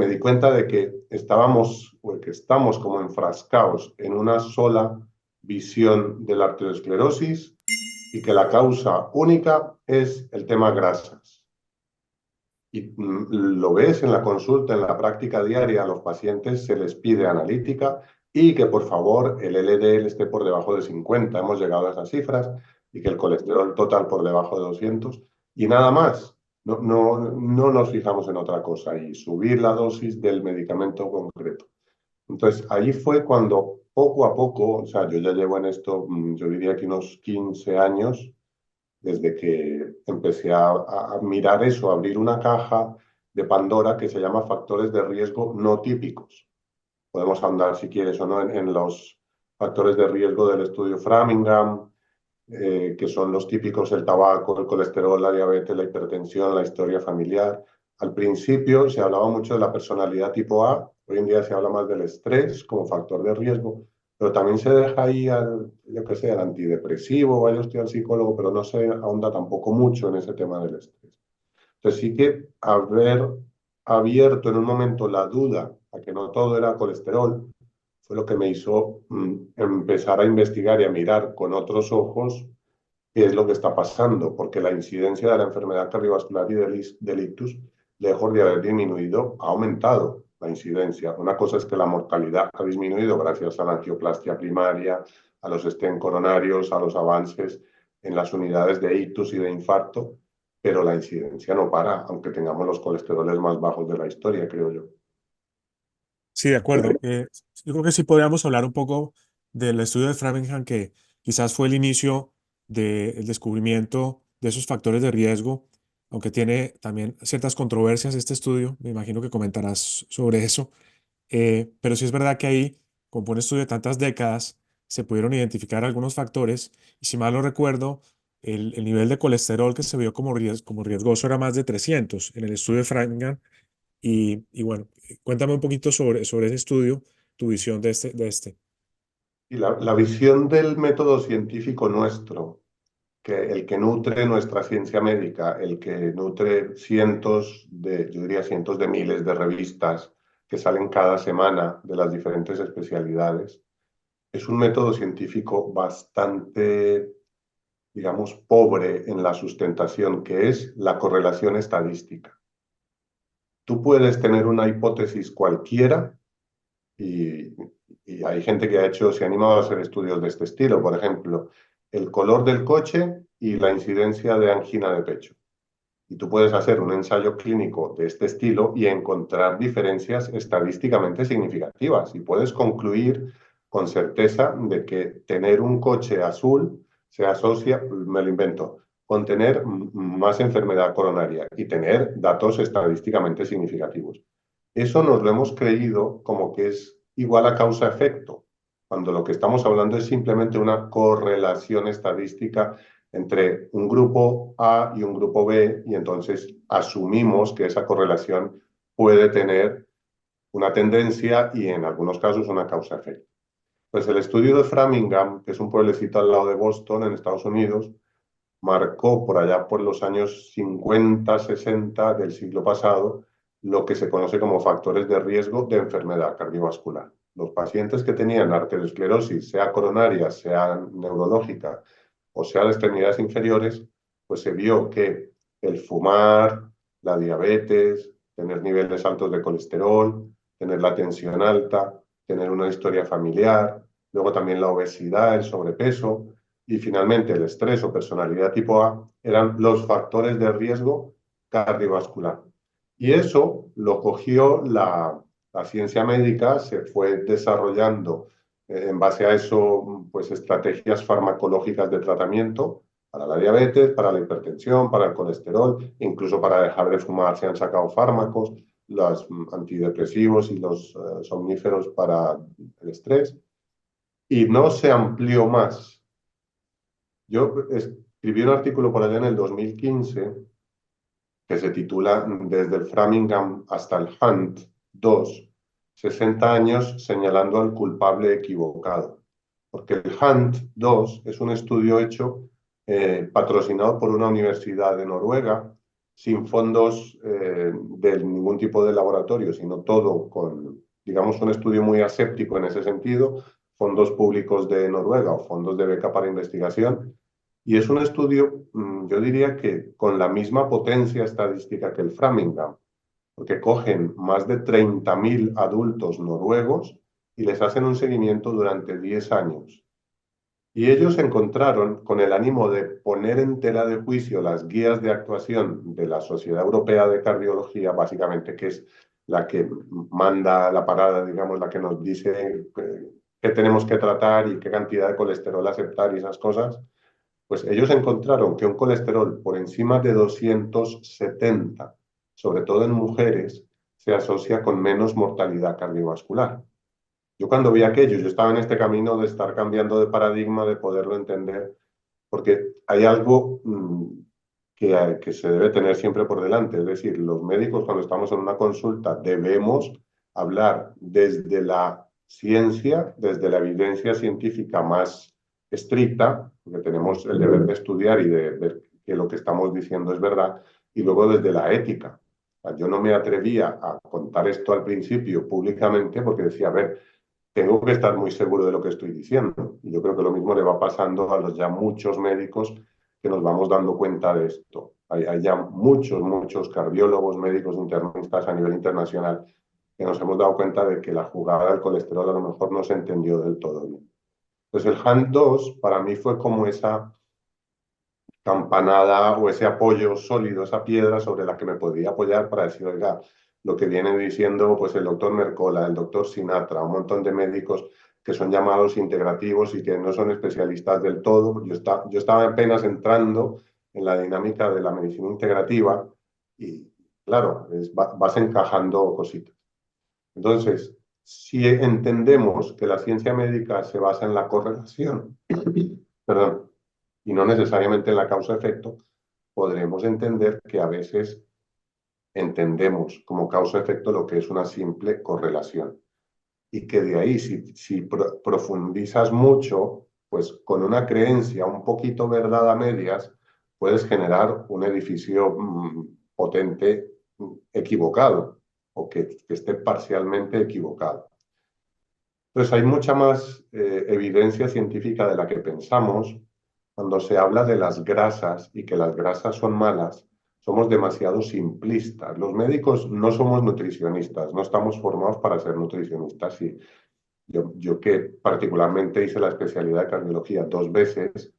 me di cuenta de que estábamos, o que estamos como enfrascados en una sola visión de la arteriosclerosis y que la causa única es el tema grasas. Y lo ves en la consulta, en la práctica diaria, a los pacientes se les pide analítica y que por favor el LDL esté por debajo de 50. Hemos llegado a esas cifras y que el colesterol total por debajo de 200 y nada más. No nos fijamos en otra cosa y subir la dosis del medicamento concreto. Entonces ahí fue cuando poco a poco, o sea, yo ya llevo en esto, yo diría que unos 15 años, desde que empecé a mirar eso, a abrir una caja de Pandora que se llama factores de riesgo no típicos. Podemos ahondar, si quieres o no, en los factores de riesgo del estudio Framingham, que son los típicos: el tabaco, el colesterol, la diabetes, la hipertensión, la historia familiar. Al principio se hablaba mucho de la personalidad tipo A, hoy en día se habla más del estrés como factor de riesgo, pero también se deja ahí al, yo qué sé, al antidepresivo, vaya usted al psicólogo, pero no se ahonda tampoco mucho en ese tema del estrés. Entonces sí que haber abierto en un momento la duda a que no todo era colesterol fue lo que me hizo empezar a investigar y a mirar con otros ojos qué es lo que está pasando, porque la incidencia de la enfermedad cardiovascular y del ictus, lejos de haber disminuido, ha aumentado la incidencia. Una cosa es que la mortalidad ha disminuido gracias a la angioplastia primaria, a los stent coronarios, a los avances en las unidades de ictus y de infarto, pero la incidencia no para, aunque tengamos los colesteroles más bajos de la historia, creo yo. Sí, de acuerdo. Yo creo que sí podríamos hablar un poco del estudio de Framingham, que quizás fue el inicio del descubrimiento de esos factores de riesgo, aunque tiene también ciertas controversias este estudio. Me imagino que comentarás sobre eso. Pero sí es verdad que ahí, como fue un estudio de tantas décadas, se pudieron identificar algunos factores. Y si mal no recuerdo, el nivel de colesterol que se vio como riesgoso era más de 300 en el estudio de Framingham. Y bueno, cuéntame un poquito sobre ese estudio, tu visión de este. Y la visión del método científico nuestro, que el que nutre nuestra ciencia médica, el que nutre cientos de, yo diría cientos de miles de revistas que salen cada semana de las diferentes especialidades, es un método científico bastante, digamos, pobre en la sustentación, que es la correlación estadística. Tú puedes tener una hipótesis cualquiera y, y hay gente que ha hecho, se ha animado a hacer estudios de este estilo, por ejemplo, el color del coche y la incidencia de angina de pecho. Y tú puedes hacer un ensayo clínico de este estilo y encontrar diferencias estadísticamente significativas. Y puedes concluir con certeza de que tener un coche azul se asocia, me lo invento, con tener más enfermedad coronaria y tener datos estadísticamente significativos. Eso nos lo hemos creído como que es igual a causa-efecto, cuando lo que estamos hablando es simplemente una correlación estadística entre un grupo A y un grupo B, y entonces asumimos que esa correlación puede tener una tendencia y en algunos casos una causa-efecto. Pues el estudio de Framingham, que es un pueblecito al lado de Boston, en Estados Unidos, marcó por allá por los años 50, 60 del siglo pasado lo que se conoce como factores de riesgo de enfermedad cardiovascular. Los pacientes que tenían arteriosclerosis, sea coronaria, sea neurológica o sea de extremidades inferiores, pues se vio que el fumar, la diabetes, tener niveles altos de colesterol, tener la tensión alta, tener una historia familiar, luego también la obesidad, el sobrepeso, y finalmente el estrés o personalidad tipo A eran los factores de riesgo cardiovascular. Y eso lo cogió la ciencia médica, se fue desarrollando en base a eso, pues estrategias farmacológicas de tratamiento para la diabetes, para la hipertensión, para el colesterol, incluso para dejar de fumar se han sacado fármacos, los antidepresivos y los somníferos para el estrés, y no se amplió más. Yo escribí un artículo por allá en el 2015 que se titula Desde el Framingham hasta el Hunt 2, 60 años señalando al culpable equivocado. Porque el Hunt 2 es un estudio hecho patrocinado por una universidad de Noruega, sin fondos de ningún tipo de laboratorio, sino todo con, digamos, un estudio muy aséptico en ese sentido, fondos públicos de Noruega o fondos de beca para investigación. Y es un estudio, yo diría que con la misma potencia estadística que el Framingham, porque cogen más de 30.000 adultos noruegos y les hacen un seguimiento durante 10 años. Y ellos encontraron, con el ánimo de poner en tela de juicio las guías de actuación de la Sociedad Europea de Cardiología, básicamente, que es la que manda la parada, digamos, la que nos dice qué tenemos que tratar y qué cantidad de colesterol aceptar y esas cosas, pues ellos encontraron que un colesterol por encima de 270, sobre todo en mujeres, se asocia con menos mortalidad cardiovascular. Yo cuando vi aquello, yo estaba en este camino de estar cambiando de paradigma, de poderlo entender, porque hay algo que se debe tener siempre por delante. Es decir, los médicos cuando estamos en una consulta debemos hablar desde la ciencia, desde la evidencia científica más estricta, porque tenemos el deber de estudiar y de ver que lo que estamos diciendo es verdad, y luego desde la ética. O sea, yo no me atrevía a contar esto al principio públicamente porque decía, a ver, tengo que estar muy seguro de lo que estoy diciendo. Y yo creo que lo mismo le va pasando a los ya muchos médicos que nos vamos dando cuenta de esto. Hay ya muchos cardiólogos, médicos internistas a nivel internacional que nos hemos dado cuenta de que la jugada del colesterol a lo mejor no se entendió del todo bien. Entonces el HAN2 para mí fue como esa campanada o ese apoyo sólido, esa piedra sobre la que me podía apoyar para decir, oiga, lo que viene diciendo pues el doctor Mercola, el doctor Sinatra, un montón de médicos que son llamados integrativos y que no son especialistas del todo. Yo estaba apenas entrando en la dinámica de la medicina integrativa y claro, vas encajando cositas. Entonces, si entendemos que la ciencia médica se basa en la correlación, perdón, y no necesariamente en la causa-efecto, podremos entender que a veces entendemos como causa-efecto lo que es una simple correlación. Y que de ahí, si profundizas mucho, pues con una creencia un poquito verdad a medias, puedes generar un edificio potente equivocado o que esté parcialmente equivocado. Entonces, hay mucha más evidencia científica de la que pensamos. Cuando se habla de las grasas y que las grasas son malas, somos demasiado simplistas. Los médicos no somos nutricionistas, no estamos formados para ser nutricionistas. Y yo que particularmente hice la especialidad de cardiología 2 veces,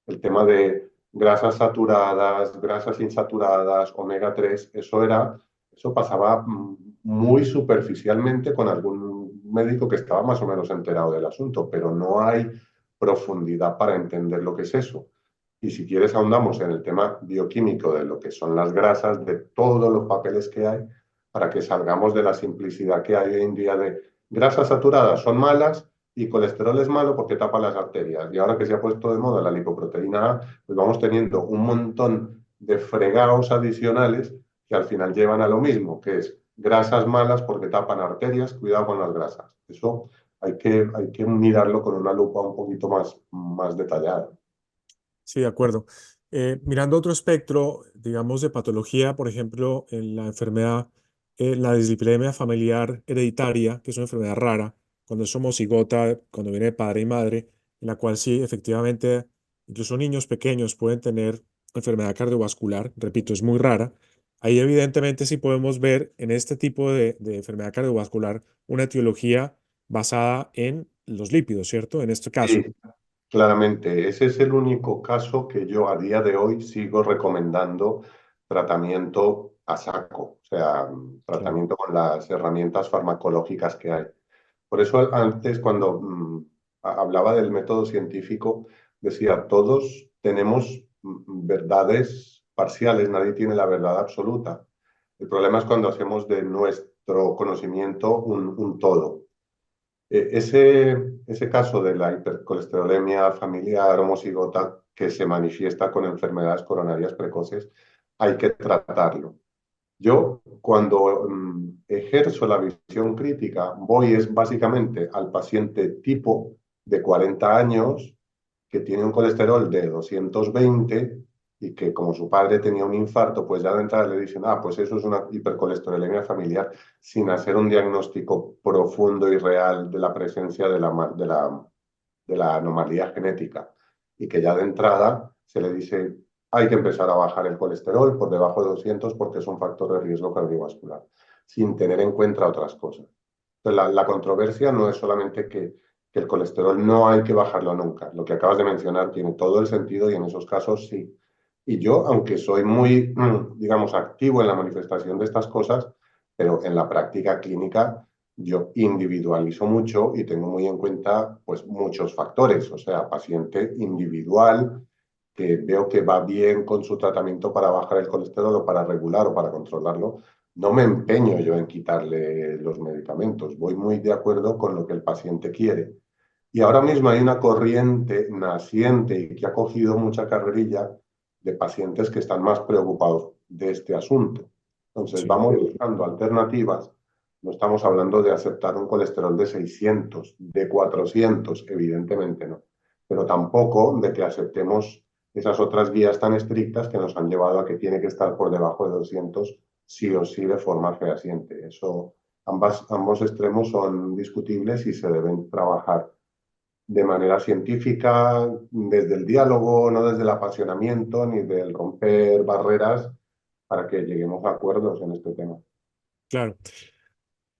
el tema de grasas saturadas, grasas insaturadas, omega 3, eso pasaba muy superficialmente con algún médico que estaba más o menos enterado del asunto, pero no hay profundidad para entender lo que es eso. Y si quieres ahondamos en el tema bioquímico de lo que son las grasas, de todos los papeles que hay, para que salgamos de la simplicidad que hay hoy en día de grasas saturadas son malas y colesterol es malo porque tapa las arterias. Y ahora que se ha puesto de moda la lipoproteína A, pues vamos teniendo un montón de fregados adicionales que al final llevan a lo mismo, que es grasas malas porque tapan arterias, cuidado con las grasas. Eso hay que mirarlo con una lupa un poquito más detallada. Sí, de acuerdo. Mirando otro espectro, digamos, de patología, por ejemplo, en la enfermedad, la dislipidemia familiar hereditaria, que es una enfermedad rara, cuando es homocigota, cuando viene de padre y madre, en la cual sí, efectivamente, incluso niños pequeños pueden tener enfermedad cardiovascular, repito, es muy rara. Ahí evidentemente sí podemos ver en este tipo de enfermedad cardiovascular una etiología basada en los lípidos, ¿cierto? En este caso. Sí, claramente, ese es el único caso que yo a día de hoy sigo recomendando tratamiento a saco, o sea, Claro. tratamiento con las herramientas farmacológicas que hay. Por eso antes, cuando hablaba del método científico, decía, todos tenemos verdades parciales, nadie tiene la verdad absoluta. El problema es cuando hacemos de nuestro conocimiento un todo. Ese caso de la hipercolesterolemia familiar homocigota que se manifiesta con enfermedades coronarias precoces, hay que tratarlo. Yo, cuando ejerzo la visión crítica, voy es básicamente al paciente tipo de 40 años que tiene un colesterol de 220 y que como su padre tenía un infarto, pues ya de entrada le dicen, ah, pues eso es una hipercolesterolemia familiar, sin hacer un diagnóstico profundo y real de la presencia de la anomalía genética. Y que ya de entrada se le dice, hay que empezar a bajar el colesterol por debajo de 200 porque es un factor de riesgo cardiovascular, sin tener en cuenta otras cosas. Entonces, la controversia no es solamente que el colesterol no hay que bajarlo nunca. Lo que acabas de mencionar tiene todo el sentido y en esos casos sí. Y yo, aunque soy muy, digamos, activo en la manifestación de estas cosas, pero en la práctica clínica yo individualizo mucho y tengo muy en cuenta pues muchos factores, o sea, paciente individual que veo que va bien con su tratamiento para bajar el colesterol o para regular o para controlarlo, no me empeño yo en quitarle los medicamentos, voy muy de acuerdo con lo que el paciente quiere. Y ahora mismo hay una corriente naciente y que ha cogido mucha carrerilla de pacientes que están más preocupados de este asunto. Entonces, Sí, vamos buscando alternativas. No estamos hablando de aceptar un colesterol de 600, de 400, evidentemente no. Pero tampoco de que aceptemos esas otras guías tan estrictas que nos han llevado a que tiene que estar por debajo de 200 sí o sí de forma fehaciente. Eso, ambos extremos son discutibles y se deben trabajar de manera científica, desde el diálogo, no desde el apasionamiento ni del romper barreras para que lleguemos a acuerdos en este tema. claro.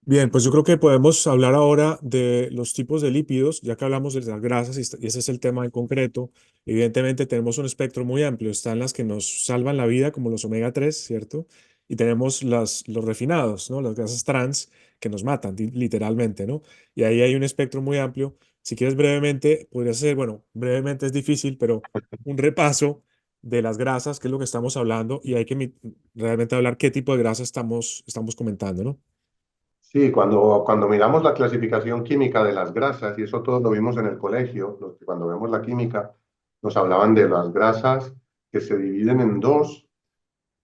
Bien, pues yo creo que podemos hablar ahora de los tipos de lípidos, ya que hablamos de las grasas y ese es el tema en concreto. Evidentemente tenemos un espectro muy amplio. Están las que nos salvan la vida, como los omega 3, ¿cierto? Y tenemos los refinados, ¿no? Las grasas trans que nos matan, literalmente, ¿no? Y ahí hay un espectro muy amplio. Si quieres brevemente, podría ser, bueno, brevemente es difícil, pero un repaso de las grasas, que es lo que estamos hablando, y hay que realmente hablar qué tipo de grasa estamos comentando, ¿no? Sí, cuando miramos la clasificación química de las grasas, y eso todos lo vimos en el colegio, cuando vemos la química, nos hablaban de las grasas que se dividen en dos.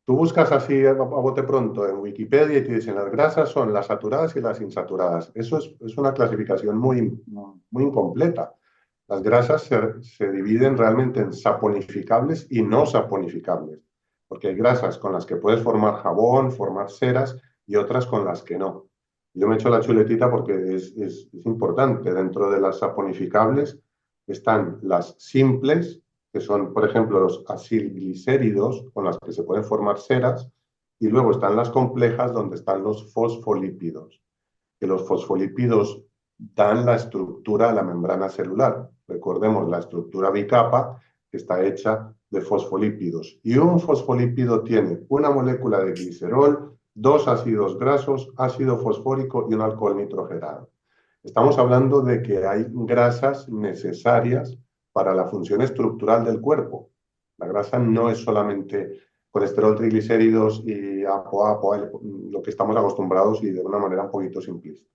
Tú buscas así a bote pronto en Wikipedia y te dicen las grasas son las saturadas y las insaturadas. Eso es una clasificación muy incompleta. Las grasas se dividen realmente en saponificables y no saponificables, porque hay grasas con las que puedes formar jabón, formar ceras y otras con las que no. Yo me echo la chuletita porque es importante. Dentro de las saponificables están las simples, que son, por ejemplo, los acilglicéridos, con las que se pueden formar ceras, y luego están las complejas, donde están los fosfolípidos, que los fosfolípidos dan la estructura a la membrana celular. Recordemos la estructura bicapa, que está hecha de fosfolípidos. Y un fosfolípido tiene una molécula de glicerol, dos ácidos grasos, ácido fosfórico y un alcohol nitrogenado. Estamos hablando de que hay grasas necesarias para la función estructural del cuerpo. La grasa no es solamente colesterol, triglicéridos y ApoA, lo que estamos acostumbrados y de una manera un poquito simplista.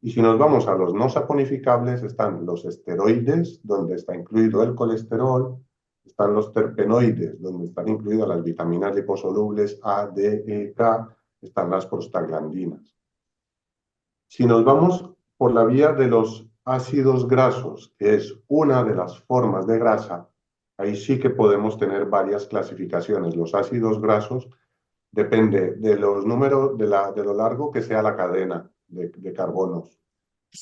Y si nos vamos a los no saponificables, están los esteroides, donde está incluido el colesterol, están los terpenoides, donde están incluidas las vitaminas liposolubles A, D, E, K, están las prostaglandinas. Si nos vamos por la vía de los ácidos grasos, que es una de las formas de grasa, ahí sí que podemos tener varias clasificaciones. Los ácidos grasos depende de los números, de lo largo que sea la cadena de carbonos,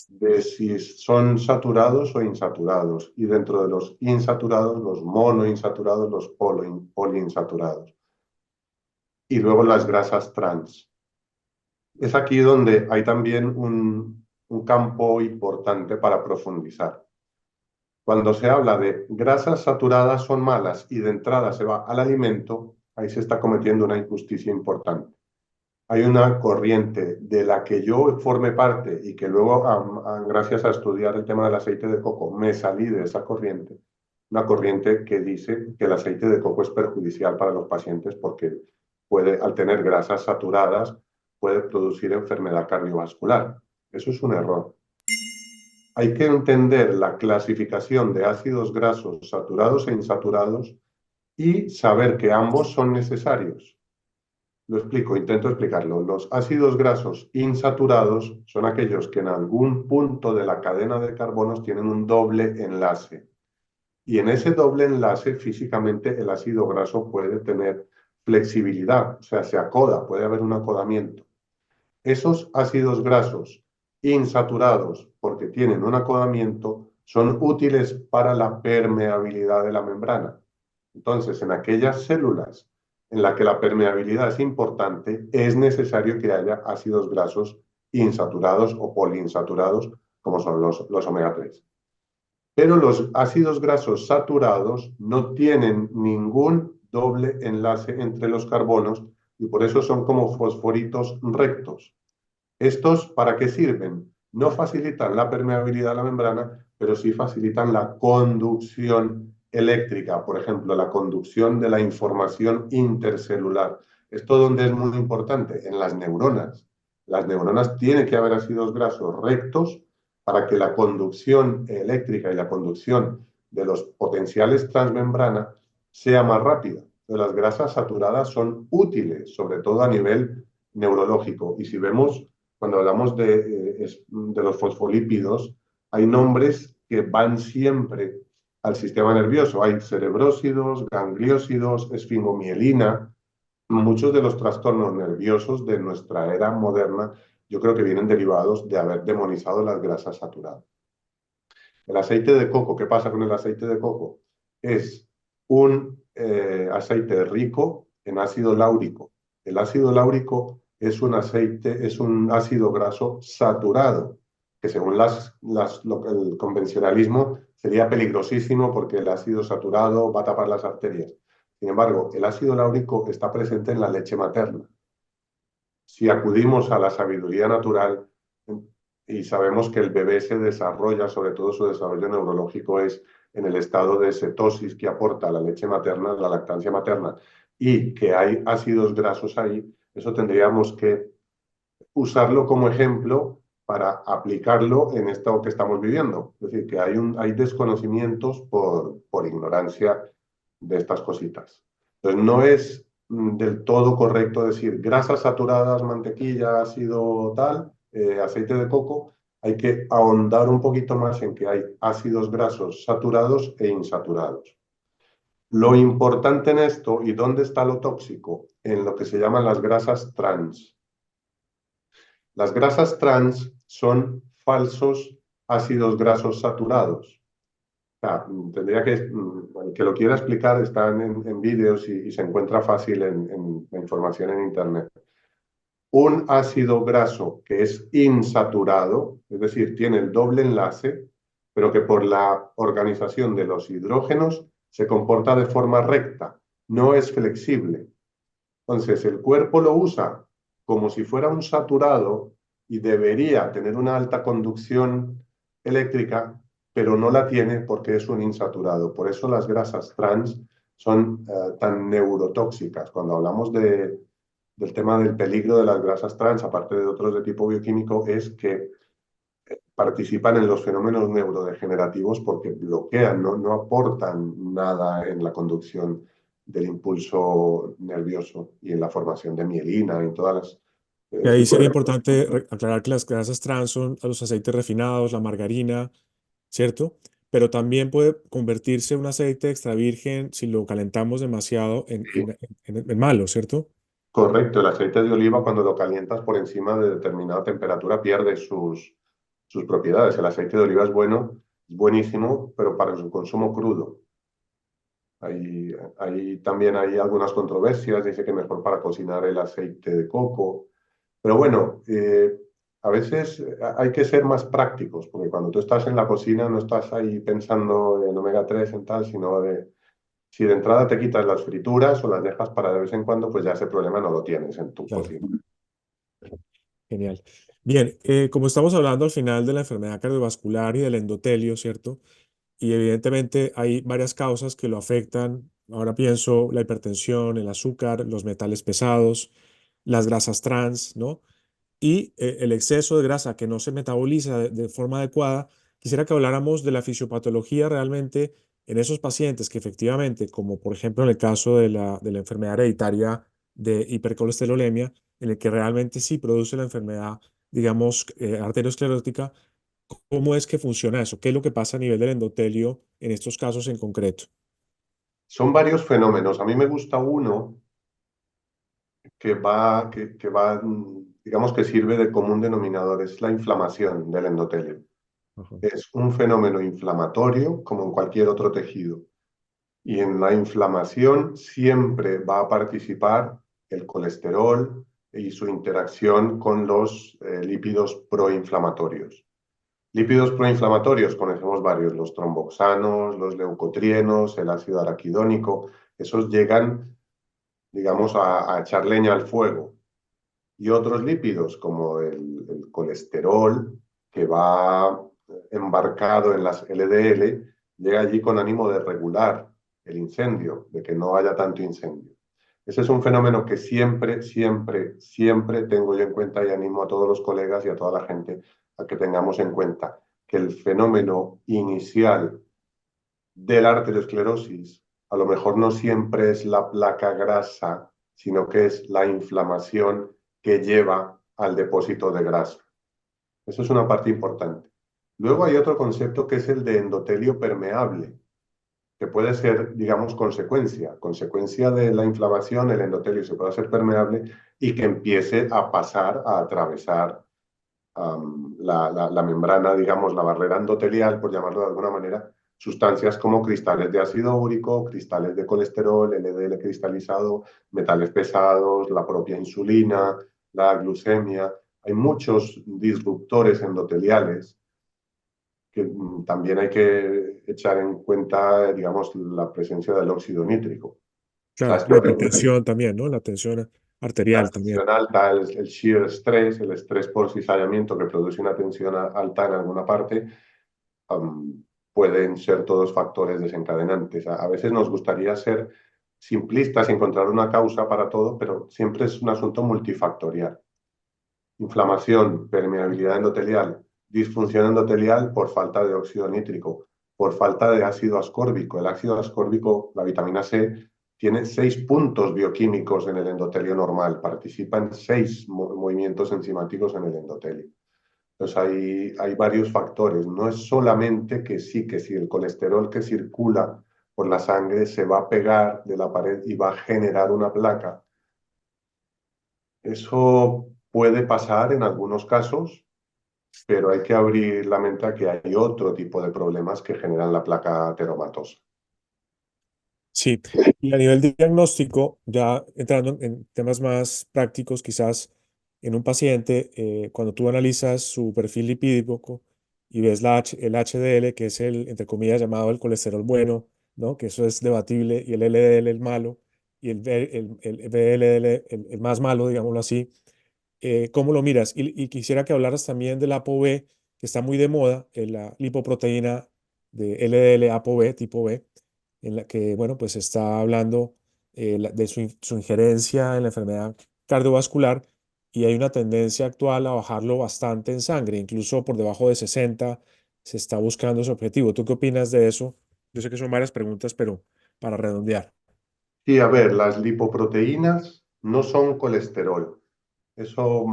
de si son saturados o insaturados, y dentro de los insaturados, los monoinsaturados, los poliinsaturados, y luego las grasas trans. Es aquí donde hay también un campo importante para profundizar. Cuando se habla de grasas saturadas son malas y de entrada se va al alimento, ahí se está cometiendo una injusticia importante. Hay una corriente de la que yo formé parte y que luego, gracias a estudiar el tema del aceite de coco, me salí de esa corriente. Una corriente que dice que el aceite de coco es perjudicial para los pacientes porque puede, al tener grasas saturadas, puede producir enfermedad cardiovascular. Eso es un error. Hay que entender la clasificación de ácidos grasos saturados e insaturados y saber que ambos son necesarios. Lo explico, intento explicarlo. Los ácidos grasos insaturados son aquellos que en algún punto de la cadena de carbonos tienen un doble enlace. Y en ese doble enlace, físicamente, el ácido graso puede tener flexibilidad, o sea, se acoda, puede haber un acodamiento. Esos ácidos grasos insaturados, porque tienen un acodamiento, son útiles para la permeabilidad de la membrana. Entonces, en aquellas células en las que la permeabilidad es importante, es necesario que haya ácidos grasos insaturados o poliinsaturados, como son los omega 3. Pero los ácidos grasos saturados no tienen ningún doble enlace entre los carbonos y por eso son como fosforitos rectos. ¿Estos para qué sirven? No facilitan la permeabilidad de la membrana, pero sí facilitan la conducción eléctrica, por ejemplo, la conducción de la información intercelular. ¿Esto donde es muy importante? En las neuronas. Las neuronas tienen que haber ácidos grasos rectos para que la conducción eléctrica y la conducción de los potenciales transmembrana sea más rápida. Las grasas saturadas son útiles, sobre todo a nivel neurológico. Y si vemos cuando hablamos de los fosfolípidos, hay nombres que van siempre al sistema nervioso. Hay cerebrósidos, gangliósidos, esfingomielina. Muchos de los trastornos nerviosos de nuestra era moderna, yo creo que vienen derivados de haber demonizado las grasas saturadas. El aceite de coco, ¿qué pasa con el aceite de coco? Es un aceite rico en ácido láurico. El ácido láurico es un aceite, es un ácido graso saturado, que según el convencionalismo sería peligrosísimo porque el ácido saturado va a tapar las arterias. Sin embargo, el ácido láurico está presente en la leche materna. Si acudimos a la sabiduría natural y sabemos que el bebé se desarrolla, sobre todo su desarrollo neurológico es en el estado de cetosis que aporta la leche materna, la lactancia materna, y que hay ácidos grasos ahí, eso tendríamos que usarlo como ejemplo para aplicarlo en esto que estamos viviendo. Es decir, que hay desconocimientos por ignorancia de estas cositas. Entonces, no es del todo correcto decir grasas saturadas, mantequilla, ácido tal, aceite de coco. Hay que ahondar un poquito más en que hay ácidos grasos saturados e insaturados. Lo importante en esto, ¿y dónde está lo tóxico? En lo que se llaman las grasas trans. Las grasas trans son falsos ácidos grasos saturados. O sea, tendría que, el que lo quiera explicar, están en vídeos y se encuentra fácil en información en Internet. Un ácido graso que es insaturado, es decir, tiene el doble enlace, pero que por la organización de los hidrógenos se comporta de forma recta, no es flexible. Entonces, el cuerpo lo usa como si fuera un saturado y debería tener una alta conducción eléctrica, pero no la tiene porque es un insaturado. Por eso las grasas trans son tan neurotóxicas. Cuando hablamos del tema del peligro de las grasas trans, aparte de otros de tipo bioquímico, es que participan en los fenómenos neurodegenerativos porque bloquean, no aportan nada en la conducción del impulso nervioso y en la formación de mielina y todas las Y ahí tipos sería de... importante aclarar que las grasas trans son los aceites refinados, la margarina, ¿cierto? Pero también puede convertirse un aceite extra virgen si lo calentamos demasiado en malo, ¿cierto? Correcto, el aceite de oliva cuando lo calientas por encima de determinada temperatura pierde sus propiedades. El aceite de oliva es bueno, es buenísimo, pero para su consumo crudo. Ahí también hay algunas controversias, dice que mejor para cocinar el aceite de coco. Pero bueno, a veces hay que ser más prácticos, porque cuando tú estás en la cocina no estás ahí pensando en omega 3 en tal, sino de si de entrada te quitas las frituras o las dejas para de vez en cuando, pues ya ese problema no lo tienes en tu Claro, cocina. genial. Bien, como estamos hablando al final de la enfermedad cardiovascular y del endotelio, ¿cierto? Y evidentemente hay varias causas que lo afectan. Ahora pienso la hipertensión, el azúcar, los metales pesados, las grasas trans, ¿no? Y el exceso de grasa que no se metaboliza de forma adecuada. Quisiera que habláramos de la fisiopatología realmente en esos pacientes que efectivamente, como por ejemplo en el caso de la enfermedad hereditaria de hipercolesterolemia, en el que realmente sí produce la enfermedad, digamos, arteriosclerótica, ¿Cómo es que funciona eso? ¿Qué es lo que pasa a nivel del endotelio en estos casos en concreto? Son varios fenómenos. A mí me gusta uno digamos que sirve de común denominador, es la inflamación del endotelio. Ajá. Es un fenómeno inflamatorio como en cualquier otro tejido. Y en la inflamación siempre va a participar el colesterol y su interacción con los lípidos proinflamatorios. Lípidos proinflamatorios conocemos varios, los tromboxanos, los leucotrienos, el ácido araquidónico, esos llegan, digamos, a echar leña al fuego. Y otros lípidos como el colesterol, que va embarcado en las LDL, llega allí con ánimo de regular el incendio, de que no haya tanto incendio. Ese es un fenómeno que siempre, siempre, siempre tengo yo en cuenta y animo a todos los colegas y a toda la gente a que tengamos en cuenta que el fenómeno inicial de la arteriosclerosis a lo mejor no siempre es la placa grasa, sino que es la inflamación que lleva al depósito de grasa. Eso es una parte importante. Luego hay otro concepto que es el de endotelio permeable, que puede ser, digamos, consecuencia de la inflamación, el endotelio se puede hacer permeable y que empiece a pasar, a atravesar la membrana, digamos, la barrera endotelial, por llamarlo de alguna manera, sustancias como cristales de ácido úrico, cristales de colesterol, LDL cristalizado, metales pesados, la propia insulina, la glucemia. Hay muchos disruptores endoteliales que también hay que echar en cuenta, digamos, la presencia del óxido nítrico. O sea, Claro, esto la hipertensión también, ¿no? La tensión la arterial también. tensión alta, el shear stress, el estrés por cizallamiento que produce una tensión alta en alguna parte, um, pueden ser todos factores desencadenantes. A veces nos gustaría ser simplistas y encontrar una causa para todo, pero siempre es un asunto multifactorial. Inflamación, permeabilidad endotelial, disfunción endotelial por falta de óxido nítrico, por falta de ácido ascórbico. El ácido ascórbico, la vitamina C, tiene 6 puntos bioquímicos en el endotelio normal, participa en 6 movimientos enzimáticos en el endotelio. Entonces hay varios factores. No es solamente que sí, que si el colesterol que circula por la sangre se va a pegar de la pared y va a generar una placa. Eso puede pasar en algunos casos, pero hay que abrir la mente a que hay otro tipo de problemas que generan la placa ateromatosa. Sí, y a nivel de diagnóstico, ya entrando en temas más prácticos, quizás en un paciente, cuando tú analizas su perfil lipídico y ves el HDL, que es el, entre comillas, llamado el colesterol bueno, ¿no? Que eso es debatible, y el LDL el malo, y el VLL el más malo, digámoslo así. ¿Cómo lo miras? Y quisiera que hablaras también del ApoB, que está muy de moda, la lipoproteína de LDL ApoB, tipo B, en la que, bueno, pues se está hablando de su injerencia en la enfermedad cardiovascular, y hay una tendencia actual a bajarlo bastante en sangre, incluso por debajo de 60 se está buscando ese objetivo. ¿Tú qué opinas de eso? Yo sé que son varias preguntas, pero para redondear. Y a ver, las lipoproteínas no son colesterol. Eso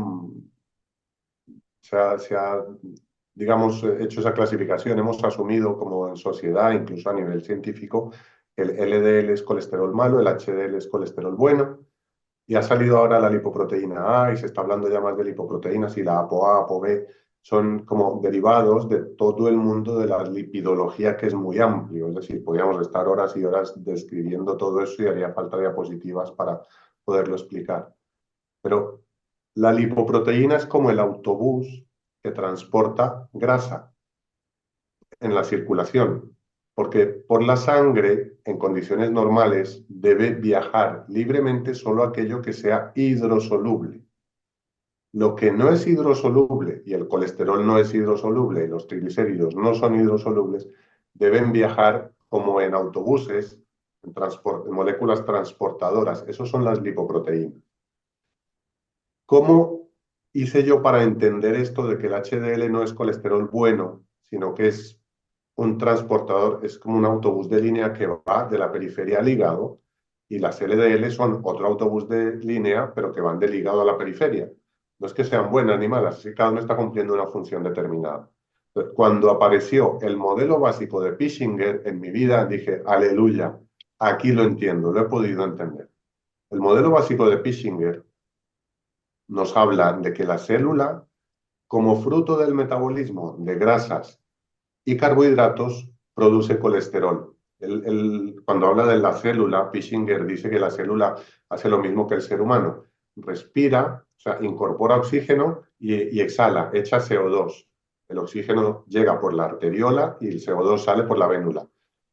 se ha, digamos, hecho esa clasificación. Hemos asumido como en sociedad, incluso a nivel científico, el LDL es colesterol malo, el HDL es colesterol bueno. Y ha salido ahora la lipoproteína A y se está hablando ya más de lipoproteínas y la ApoA, ApoB son como derivados de todo el mundo de la lipidología que es muy amplio. Es decir, podríamos estar horas y horas describiendo todo eso y haría falta diapositivas para poderlo explicar. Pero la lipoproteína es como el autobús que transporta grasa en la circulación, porque por la sangre, en condiciones normales, debe viajar libremente solo aquello que sea hidrosoluble. Lo que no es hidrosoluble, y el colesterol no es hidrosoluble, y los triglicéridos no son hidrosolubles, deben viajar como en autobuses, en moléculas transportadoras. Esos son las lipoproteínas. ¿Cómo hice yo para entender esto de que el HDL no es colesterol bueno, sino que es un transportador, es como un autobús de línea que va de la periferia al hígado, y las LDL son otro autobús de línea, pero que van del hígado a la periferia? No es que sean buenas ni malas, es que cada uno está cumpliendo una función determinada. Cuando apareció el modelo básico de Pischinger en mi vida, dije, aleluya, aquí lo entiendo, lo he podido entender. El modelo básico de Pischinger nos habla de que la célula, como fruto del metabolismo de grasas y carbohidratos, produce colesterol. Cuando habla de la célula, Pischinger dice que la célula hace lo mismo que el ser humano. Respira, o sea, incorpora oxígeno y exhala, echa CO2. El oxígeno llega por la arteriola y el CO2 sale por la vénula.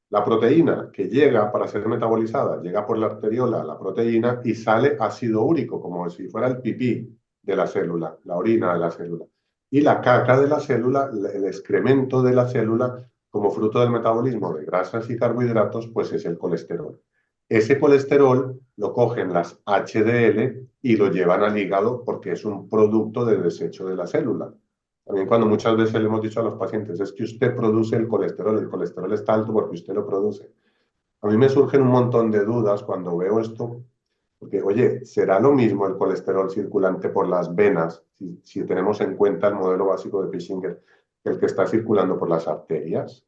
La proteína que llega para ser metabolizada, llega por la arteriola, la proteína, y sale ácido úrico, como si fuera el pipí de la célula, la orina de la célula. Y la caca de la célula, el excremento de la célula, como fruto del metabolismo de grasas y carbohidratos, pues es el colesterol. Ese colesterol lo cogen las HDL y lo llevan al hígado porque es un producto de desecho de la célula. También cuando muchas veces le hemos dicho a los pacientes, es que usted produce el colesterol está alto porque usted lo produce. A mí me surgen un montón de dudas cuando veo esto, porque, oye, ¿será lo mismo el colesterol circulante por las venas, si tenemos en cuenta el modelo básico de Pischinger, que el que está circulando por las arterias?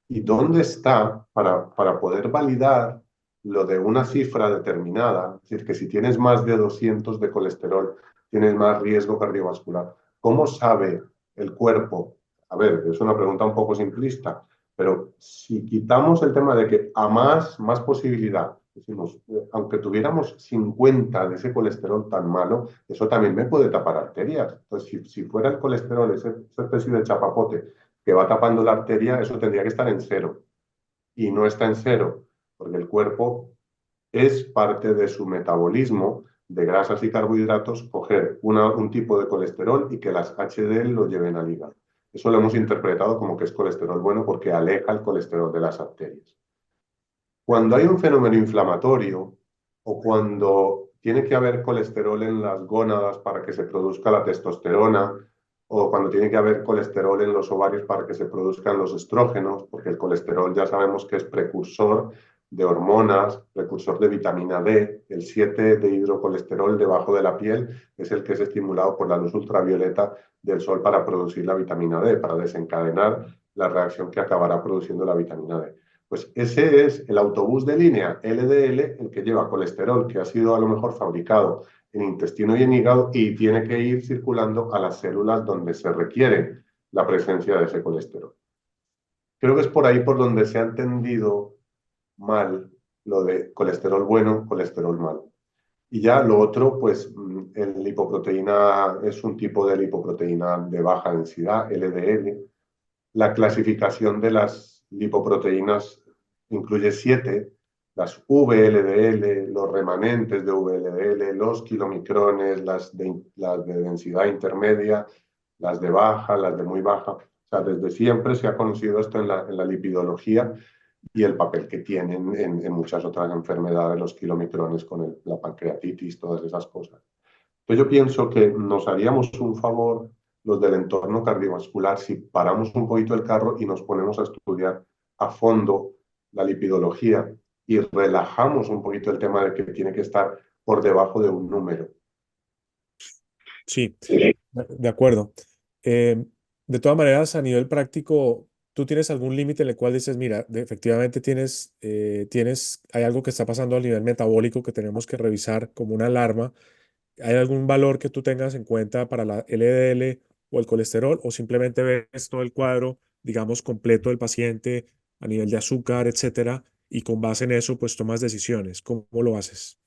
¿Y dónde está para poder validar lo de una cifra determinada? Es decir, que si tienes más de 200 de colesterol, tienes más riesgo cardiovascular. ¿Cómo sabe el cuerpo? A ver, es una pregunta un poco simplista, pero si quitamos el tema de que a más posibilidad, decimos, aunque tuviéramos 50 de ese colesterol tan malo, eso también me puede tapar arterias. Entonces, si fuera el colesterol, esa especie de chapapote que va tapando la arteria, eso tendría que estar en cero. Y no está en cero, porque el cuerpo es parte de su metabolismo de grasas y carbohidratos coger un tipo de colesterol y que las HDL lo lleven al hígado. Eso lo hemos interpretado como que es colesterol bueno porque aleja el colesterol de las arterias. Cuando hay un fenómeno inflamatorio o cuando tiene que haber colesterol en las gónadas para que se produzca la testosterona o cuando tiene que haber colesterol en los ovarios para que se produzcan los estrógenos, porque el colesterol ya sabemos que es precursor de hormonas, precursor de vitamina D, el 7 de hidrocolesterol debajo de la piel es el que es estimulado por la luz ultravioleta del sol para producir la vitamina D, para desencadenar la reacción que acabará produciendo la vitamina D. Pues ese es el autobús de línea LDL, el que lleva colesterol que ha sido a lo mejor fabricado en intestino y en hígado y tiene que ir circulando a las células donde se requiere la presencia de ese colesterol. Creo que es por ahí por donde se ha entendido mal lo de colesterol bueno, colesterol malo. Y ya lo otro, pues el lipoproteína es un tipo de lipoproteína de baja densidad, LDL. La clasificación de las lipoproteínas incluye 7, las VLDL, los remanentes de VLDL, los kilomicrones, las de densidad intermedia, las de baja, las de muy baja. O sea, desde siempre se ha conocido esto en la lipidología y el papel que tienen en muchas otras enfermedades, los kilomicrones con la pancreatitis, todas esas cosas. Entonces yo pienso que nos haríamos un favor los del entorno cardiovascular si paramos un poquito el carro y nos ponemos a estudiar a fondo la lipidología y relajamos un poquito el tema de que tiene que estar por debajo de un número. Sí, de acuerdo. Eh, de todas maneras, a nivel práctico, ¿tú tienes algún límite en el cual dices, mira, efectivamente hay algo que está pasando a nivel metabólico que tenemos que revisar como una alarma? ¿Hay algún valor que tú tengas en cuenta para la LDL o el colesterol o simplemente ves todo el cuadro, digamos, completo del paciente a nivel de azúcar, etcétera, y con base en eso, pues tomas decisiones? ¿Cómo lo haces?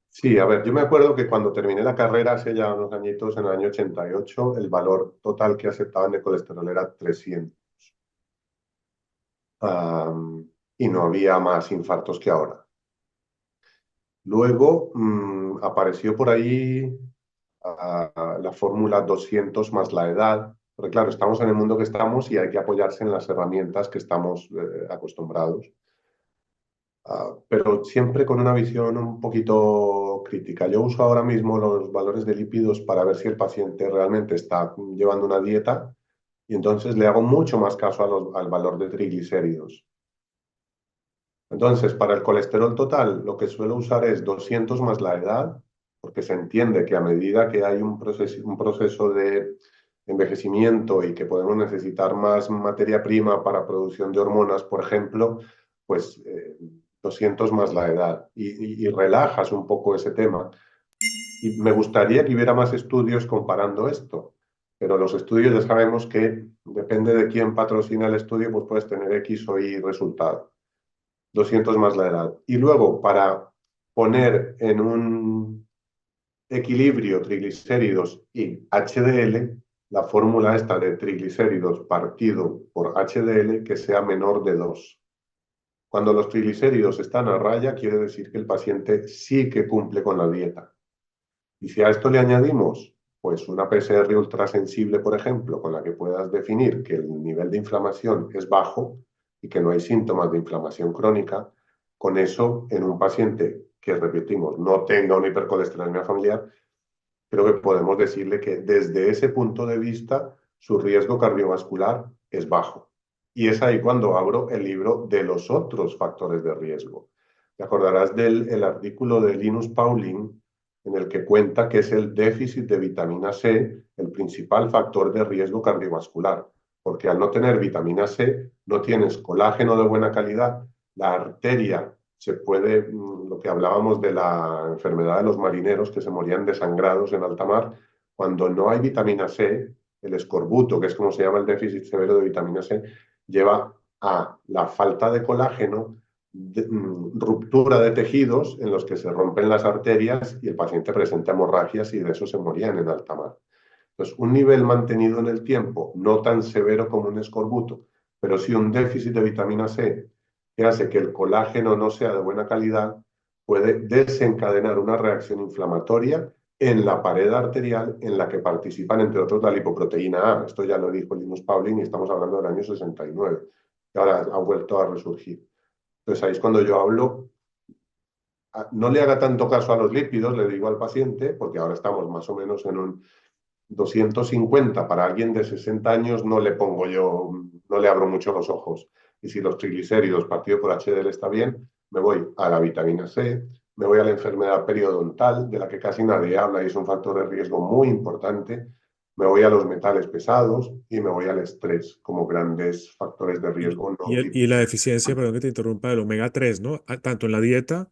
Sí, a ver, yo me acuerdo que cuando terminé la carrera hace ya unos añitos, en el año 88, el valor total que aceptaban de colesterol era 300. Y no había más infartos que ahora. Luego apareció por ahí la fórmula 200 más la edad, porque claro, estamos en el mundo que estamos y hay que apoyarse en las herramientas que estamos acostumbrados. Pero siempre con una visión un poquito crítica. Yo uso ahora mismo los valores de lípidos para ver si el paciente realmente está llevando una dieta y entonces le hago mucho más caso al valor de triglicéridos. Entonces, para el colesterol total, lo que suelo usar es 200 más la edad, porque se entiende que a medida que hay un proceso envejecimiento y que podemos necesitar más materia prima para producción de hormonas, por ejemplo, pues 200 más la edad y relajas un poco ese tema. Y me gustaría que hubiera más estudios comparando esto, pero los estudios ya sabemos que depende de quién patrocina el estudio, pues puedes tener X o Y resultado. 200 más la edad. Y luego, para poner en un equilibrio triglicéridos y HDL, la fórmula esta de triglicéridos partido por HDL que sea menor de 2. Cuando los triglicéridos están a raya, quiere decir que el paciente sí que cumple con la dieta. Y si a esto le añadimos pues una PCR ultrasensible, por ejemplo, con la que puedas definir que el nivel de inflamación es bajo y que no hay síntomas de inflamación crónica, con eso en un paciente que, repetimos, no tenga una hipercolesterolemia familiar, creo que podemos decirle que desde ese punto de vista su riesgo cardiovascular es bajo. Y es ahí cuando abro el libro de los otros factores de riesgo. Te acordarás del artículo de Linus Pauling en el que cuenta que es el déficit de vitamina C el principal factor de riesgo cardiovascular, porque al no tener vitamina C no tienes colágeno de buena calidad, la arteria se puede, lo que hablábamos de la enfermedad de los marineros que se morían desangrados en alta mar, cuando no hay vitamina C, el escorbuto, que es como se llama el déficit severo de vitamina C, lleva a la falta de colágeno, ruptura de tejidos en los que se rompen las arterias y el paciente presenta hemorragias y de eso se morían en alta mar. Entonces, un nivel mantenido en el tiempo, no tan severo como un escorbuto, pero sí un déficit de vitamina C que hace que el colágeno no sea de buena calidad, puede desencadenar una reacción inflamatoria en la pared arterial en la que participan, entre otros, la lipoproteína A. Esto ya lo dijo Linus Pauling y estamos hablando del año 69, que ahora ha vuelto a resurgir. Entonces ahí es cuando yo hablo, no le haga tanto caso a los lípidos, le digo al paciente, porque ahora estamos más o menos en un 250 para alguien de 60 años, no le pongo yo, no le abro mucho los ojos. Y si los triglicéridos partido por HDL está bien, me voy a la vitamina C, me voy a la enfermedad periodontal, de la que casi nadie habla y es un factor de riesgo muy importante, me voy a los metales pesados y me voy al estrés como grandes factores de riesgo no Y la típicos. deficiencia, perdón que te interrumpa, del omega 3, ¿no? Tanto en la dieta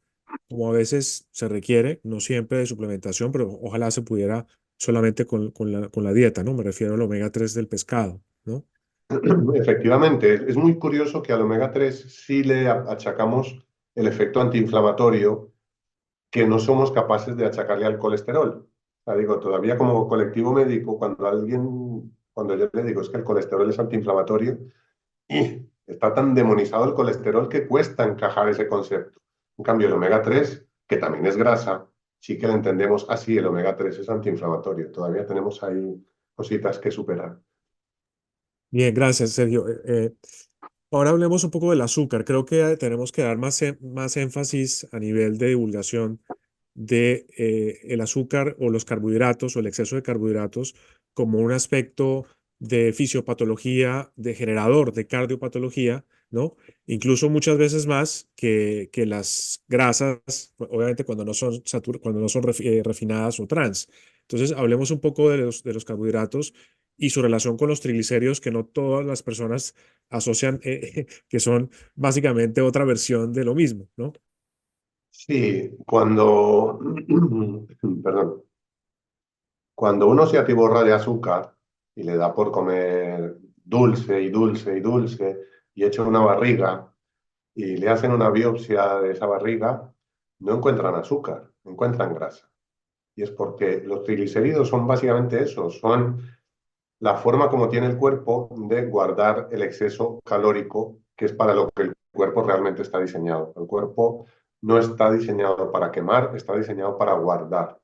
como a veces se requiere, no siempre de suplementación, pero ojalá se pudiera solamente con la dieta, ¿no? Me refiero al omega 3 del pescado, ¿no? Efectivamente, es muy curioso que al omega 3 sí le achacamos el efecto antiinflamatorio que no somos capaces de achacarle al colesterol. O sea, digo, todavía como colectivo médico, cuando yo le digo es que el colesterol es antiinflamatorio, y está tan demonizado el colesterol que cuesta encajar ese concepto. En cambio, el omega 3, que también es grasa, sí que lo entendemos así, el omega 3 es antiinflamatorio. Todavía tenemos ahí cositas que superar. Bien, gracias, Sergio. Ahora hablemos un poco del azúcar. Creo que tenemos que dar más énfasis a nivel de divulgación de el azúcar o los carbohidratos o el exceso de carbohidratos como un aspecto de fisiopatología, de generador de cardiopatología, ¿no? Incluso muchas veces más que las grasas, obviamente cuando no son refinadas o trans. Entonces, hablemos un poco de los carbohidratos y su relación con los triglicéridos, que no todas las personas asocian, que son básicamente otra versión de lo mismo, ¿no? Sí, perdón, cuando uno se atiborra de azúcar y le da por comer dulce y dulce y dulce y echa una barriga y le hacen una biopsia de esa barriga, no encuentran azúcar, encuentran grasa. Y es porque los triglicéridos son básicamente eso, son la forma como tiene el cuerpo de guardar el exceso calórico, que es para lo que el cuerpo realmente está diseñado. El cuerpo no está diseñado para quemar, está diseñado para guardar.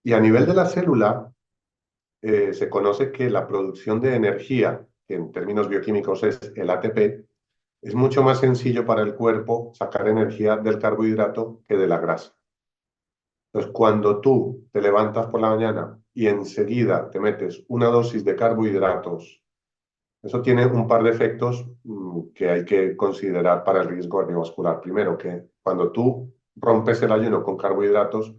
Y a nivel de la célula, se conoce que la producción de energía, que en términos bioquímicos es el ATP, es mucho más sencillo para el cuerpo sacar energía del carbohidrato que de la grasa. Entonces, cuando tú te levantas por la mañana y enseguida te metes una dosis de carbohidratos, eso tiene un par de efectos que hay que considerar para el riesgo cardiovascular. Primero, que cuando tú rompes el ayuno con carbohidratos,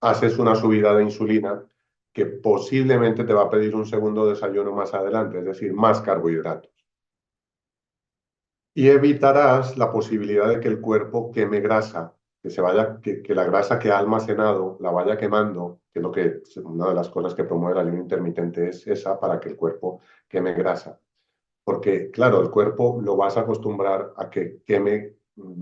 haces una subida de insulina que posiblemente te va a pedir un segundo desayuno más adelante, es decir, más carbohidratos. Y evitarás la posibilidad de que el cuerpo queme grasa, que la grasa que ha almacenado la vaya quemando, que es lo que una de las cosas que promueve el ayuno intermitente es esa, para que el cuerpo queme grasa. Porque, claro, el cuerpo lo vas a acostumbrar a que queme,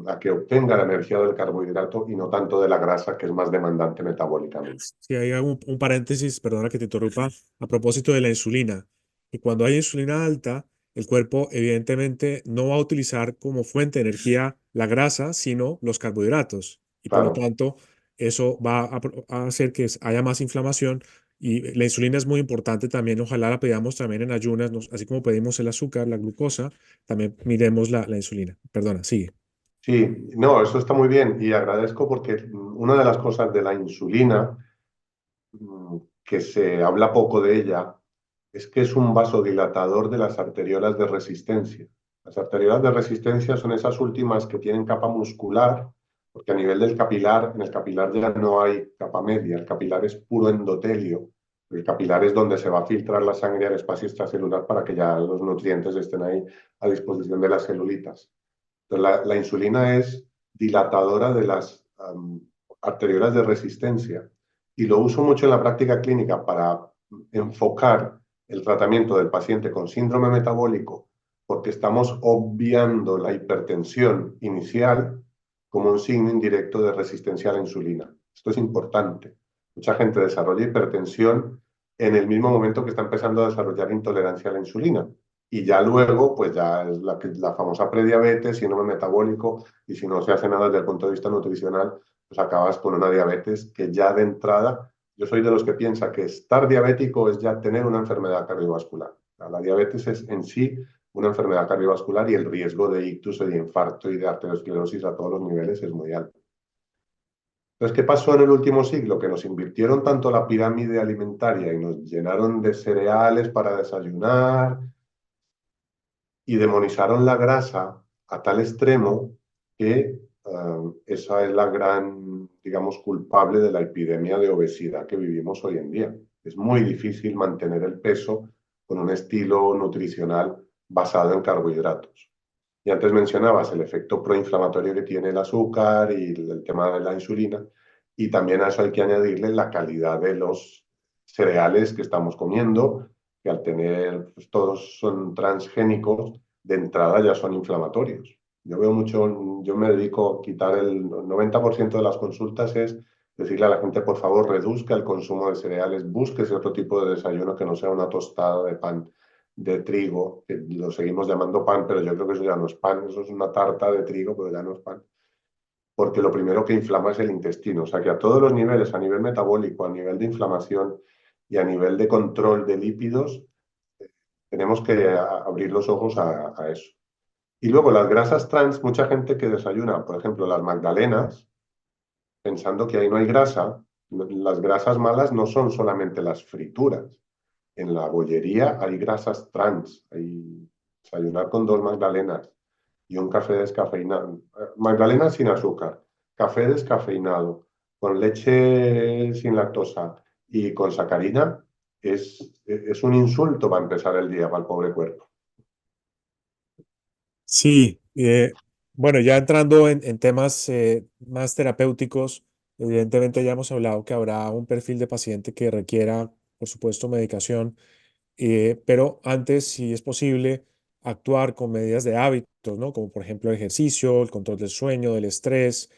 a que obtenga la energía del carbohidrato y no tanto de la grasa, que es más demandante metabólicamente. Si hay un paréntesis, perdona que te interrumpa, a propósito de la insulina. Y cuando hay insulina alta, el cuerpo evidentemente no va a utilizar como fuente de energía la grasa, sino los carbohidratos. Y por lo Claro. tanto, eso va a hacer que haya más inflamación. Y la insulina es muy importante también. Ojalá la pedamos también en ayunas, así como pedimos el azúcar, la glucosa, también miremos la insulina. Perdona, sigue. Sí, no, eso está muy bien y agradezco porque una de las cosas de la insulina, que se habla poco de ella, es que es un vasodilatador de las arteriolas de resistencia. Las arteriolas de resistencia son esas últimas que tienen capa muscular, porque a nivel del capilar, en el capilar ya no hay capa media, el capilar es puro endotelio. El capilar es donde se va a filtrar la sangre al espacio extracelular para que ya los nutrientes estén ahí a disposición de las celulitas. Entonces, la insulina es dilatadora de las arteriolas de resistencia y lo uso mucho en la práctica clínica para enfocar el tratamiento del paciente con síndrome metabólico, porque estamos obviando la hipertensión inicial como un signo indirecto de resistencia a la insulina. Esto es importante. Mucha gente desarrolla hipertensión en el mismo momento que está empezando a desarrollar intolerancia a la insulina. Y ya luego, pues ya es la famosa prediabetes, síndrome metabólico, y si no se hace nada desde el punto de vista nutricional, pues acabas con una diabetes que ya de entrada, yo soy de los que piensa que estar diabético es ya tener una enfermedad cardiovascular. La diabetes es en sí una enfermedad cardiovascular y el riesgo de ictus y de infarto y de arteriosclerosis a todos los niveles es muy alto. Entonces, ¿qué pasó en el último siglo? Que nos invirtieron tanto la pirámide alimentaria y nos llenaron de cereales para desayunar, y demonizaron la grasa a tal extremo que esa es la gran, digamos, culpable de la epidemia de obesidad que vivimos hoy en día. Es muy difícil mantener el peso con un estilo nutricional basado en carbohidratos. Y antes mencionabas el efecto proinflamatorio que tiene el azúcar y el tema de la insulina, y también a eso hay que añadirle la calidad de los cereales que estamos comiendo, que al tener, pues, todos son transgénicos, de entrada ya son inflamatorios. Yo veo mucho, yo me dedico a quitar el 90% de las consultas, es decirle a la gente, por favor, reduzca el consumo de cereales, búsquese otro tipo de desayuno que no sea una tostada de pan de trigo, que lo seguimos llamando pan, pero yo creo que eso ya no es pan, eso es una tarta de trigo, pero ya no es pan, porque lo primero que inflama es el intestino, o sea que a todos los niveles, a nivel metabólico, a nivel de inflamación y a nivel de control de lípidos, tenemos que abrir los ojos a eso. Y luego las grasas trans, mucha gente que desayuna, por ejemplo, las magdalenas, pensando que ahí no hay grasa, las grasas malas no son solamente las frituras. En la bollería hay grasas trans, hay desayunar con dos magdalenas y un café descafeinado, magdalenas sin azúcar, café descafeinado, con leche sin lactosa y con sacarina, es un insulto para empezar el día para el pobre cuerpo. Sí, bueno, ya entrando en temas más terapéuticos, evidentemente ya hemos hablado que habrá un perfil de paciente que requiera, por supuesto, medicación, pero antes, si es posible, actuar con medidas de hábitos, ¿no? Como por ejemplo el ejercicio, el control del sueño, del estrés,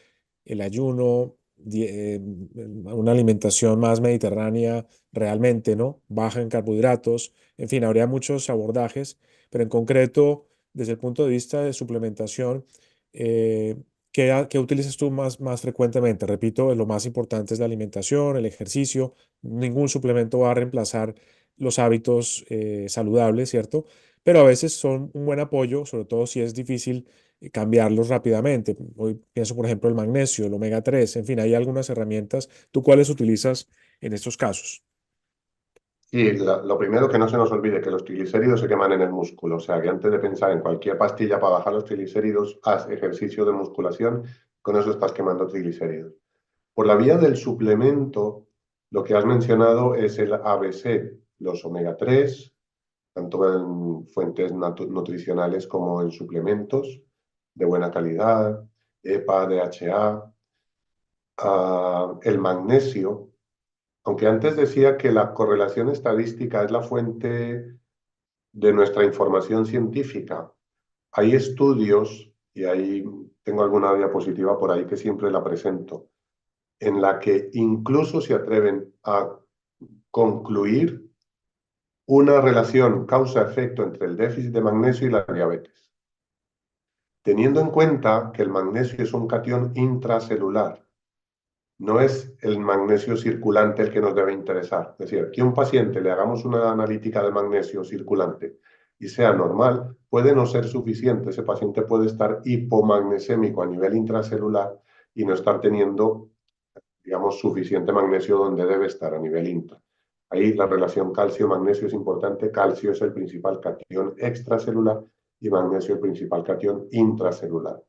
el ayuno, una alimentación más mediterránea realmente, ¿no? Baja en carbohidratos, en fin, habría muchos abordajes, pero en concreto, desde el punto de vista de suplementación, eh, ¿qué utilizas tú más frecuentemente? Repito, lo más importante es la alimentación, el ejercicio. Ningún suplemento va a reemplazar los hábitos saludables, ¿cierto? Pero a veces son un buen apoyo, sobre todo si es difícil cambiarlos rápidamente. Hoy pienso, por ejemplo, el magnesio, el omega 3, en fin, hay algunas herramientas. ¿Tú cuáles utilizas en estos casos? Y lo primero, que no se nos olvide que los triglicéridos se queman en el músculo, o sea que antes de pensar en cualquier pastilla para bajar los triglicéridos, haz ejercicio de musculación, con eso estás quemando triglicéridos. Por la vía del suplemento, Lo que has mencionado es el ABC, los omega 3, tanto en fuentes nutricionales como en suplementos de buena calidad, EPA, DHA, el magnesio, aunque antes decía que la correlación estadística es la fuente de nuestra información científica. Hay estudios, y ahí tengo alguna diapositiva por ahí que siempre la presento, en la que incluso se atreven a concluir una relación causa-efecto entre el déficit de magnesio y la diabetes, teniendo en cuenta que el magnesio es un catión intracelular. No es el magnesio circulante el que nos debe interesar. Es decir, que un paciente le hagamos una analítica de magnesio circulante y sea normal, puede no ser suficiente. Ese paciente puede estar hipomagnesémico a nivel intracelular y no estar teniendo, digamos, suficiente magnesio donde debe estar a nivel intra. Ahí la relación calcio-magnesio es importante. Calcio es el principal catión extracelular y magnesio el principal catión intracelular.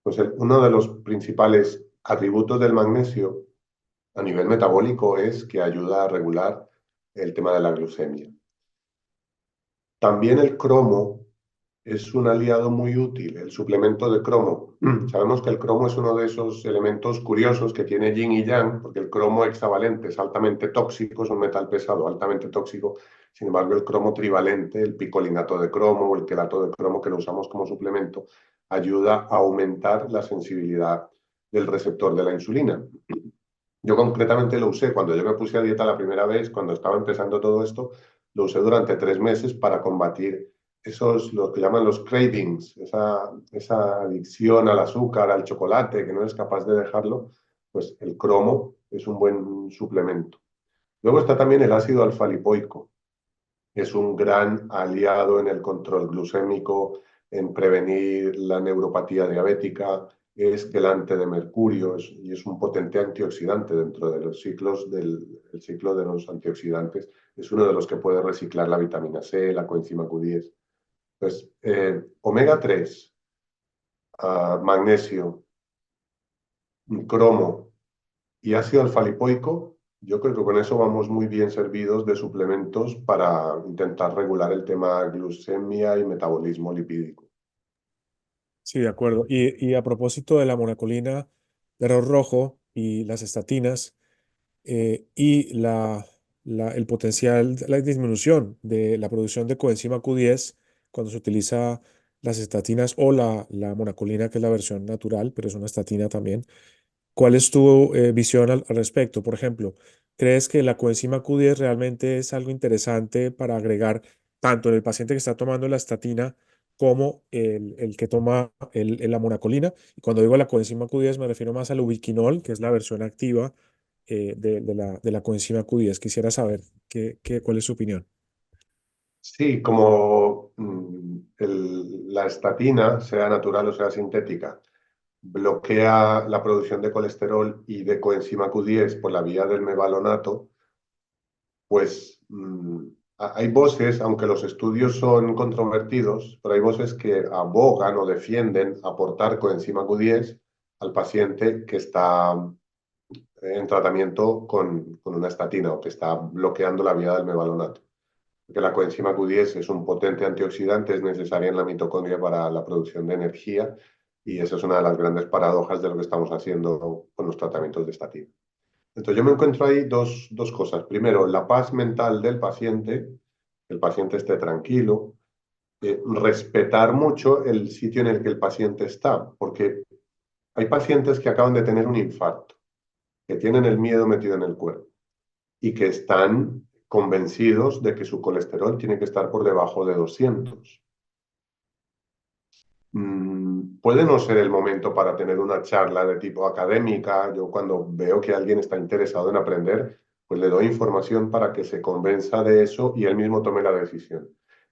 Pues uno de los principales atributos del magnesio a nivel metabólico es que ayuda a regular el tema de la glucemia. También el cromo es un aliado muy útil, el suplemento de cromo. Sabemos que el cromo es uno de esos elementos curiosos que tiene yin y yang, porque el cromo hexavalente es altamente tóxico, es un metal pesado altamente tóxico. Sin embargo, el cromo trivalente, el picolinato de cromo o el quelato de cromo que lo usamos como suplemento, ayuda a aumentar la sensibilidad del receptor de la insulina. Yo concretamente lo usé cuando yo me puse a dieta la primera vez, cuando estaba empezando todo esto, lo usé durante 3 meses para combatir esos, lo que llaman los cravings, esa adicción al azúcar, al chocolate, que no eres capaz de dejarlo, pues el cromo es un buen suplemento. Luego está también el ácido alfa-lipoico. Es un gran aliado en el control glucémico, en prevenir la neuropatía diabética, es quelante de mercurio y es un potente antioxidante dentro de los ciclos el ciclo de los antioxidantes. Es uno de los que puede reciclar la vitamina C, la coenzima Q10. Pues omega 3, magnesio, cromo y ácido alfa-lipoico, yo creo que con eso vamos muy bien servidos de suplementos para intentar regular el tema glucemia y metabolismo lipídico. Sí, de acuerdo. Y a propósito de la monacolina de arroz rojo y las estatinas y el potencial, la disminución de la producción de coenzima Q10 cuando se utiliza las estatinas o la monacolina, que es la versión natural, pero es una estatina también. ¿Cuál es tu visión al respecto? Por ejemplo, ¿crees que la coenzima Q10 realmente es algo interesante para agregar tanto en el paciente que está tomando la estatina como el que toma la monacolina? Y cuando digo la coenzima Q10 me refiero más al ubiquinol, que es la versión activa de la coenzima Q10. Quisiera saber cuál es su opinión. Sí, como la estatina, sea natural o sea sintética, bloquea la producción de colesterol y de coenzima Q10 por la vía del mevalonato, pues hay voces, aunque los estudios son controvertidos, pero hay voces que abogan o defienden aportar coenzima Q10 al paciente que está en tratamiento con una estatina o que está bloqueando la vía del mevalonato. Porque la coenzima Q10 es un potente antioxidante, es necesaria en la mitocondria para la producción de energía y esa es una de las grandes paradojas de lo que estamos haciendo con los tratamientos de estatina. Entonces yo me encuentro ahí dos cosas. Primero, la paz mental del paciente, que el paciente esté tranquilo, respetar mucho el sitio en el que el paciente está, porque hay pacientes que acaban de tener un infarto, que tienen el miedo metido en el cuerpo y que están convencidos de que su colesterol tiene que estar por debajo de 200. Puede no ser el momento para tener una charla de tipo académica. Yo cuando veo que alguien está interesado en aprender, pues le doy información para que se convenza de eso y él mismo tome la decisión.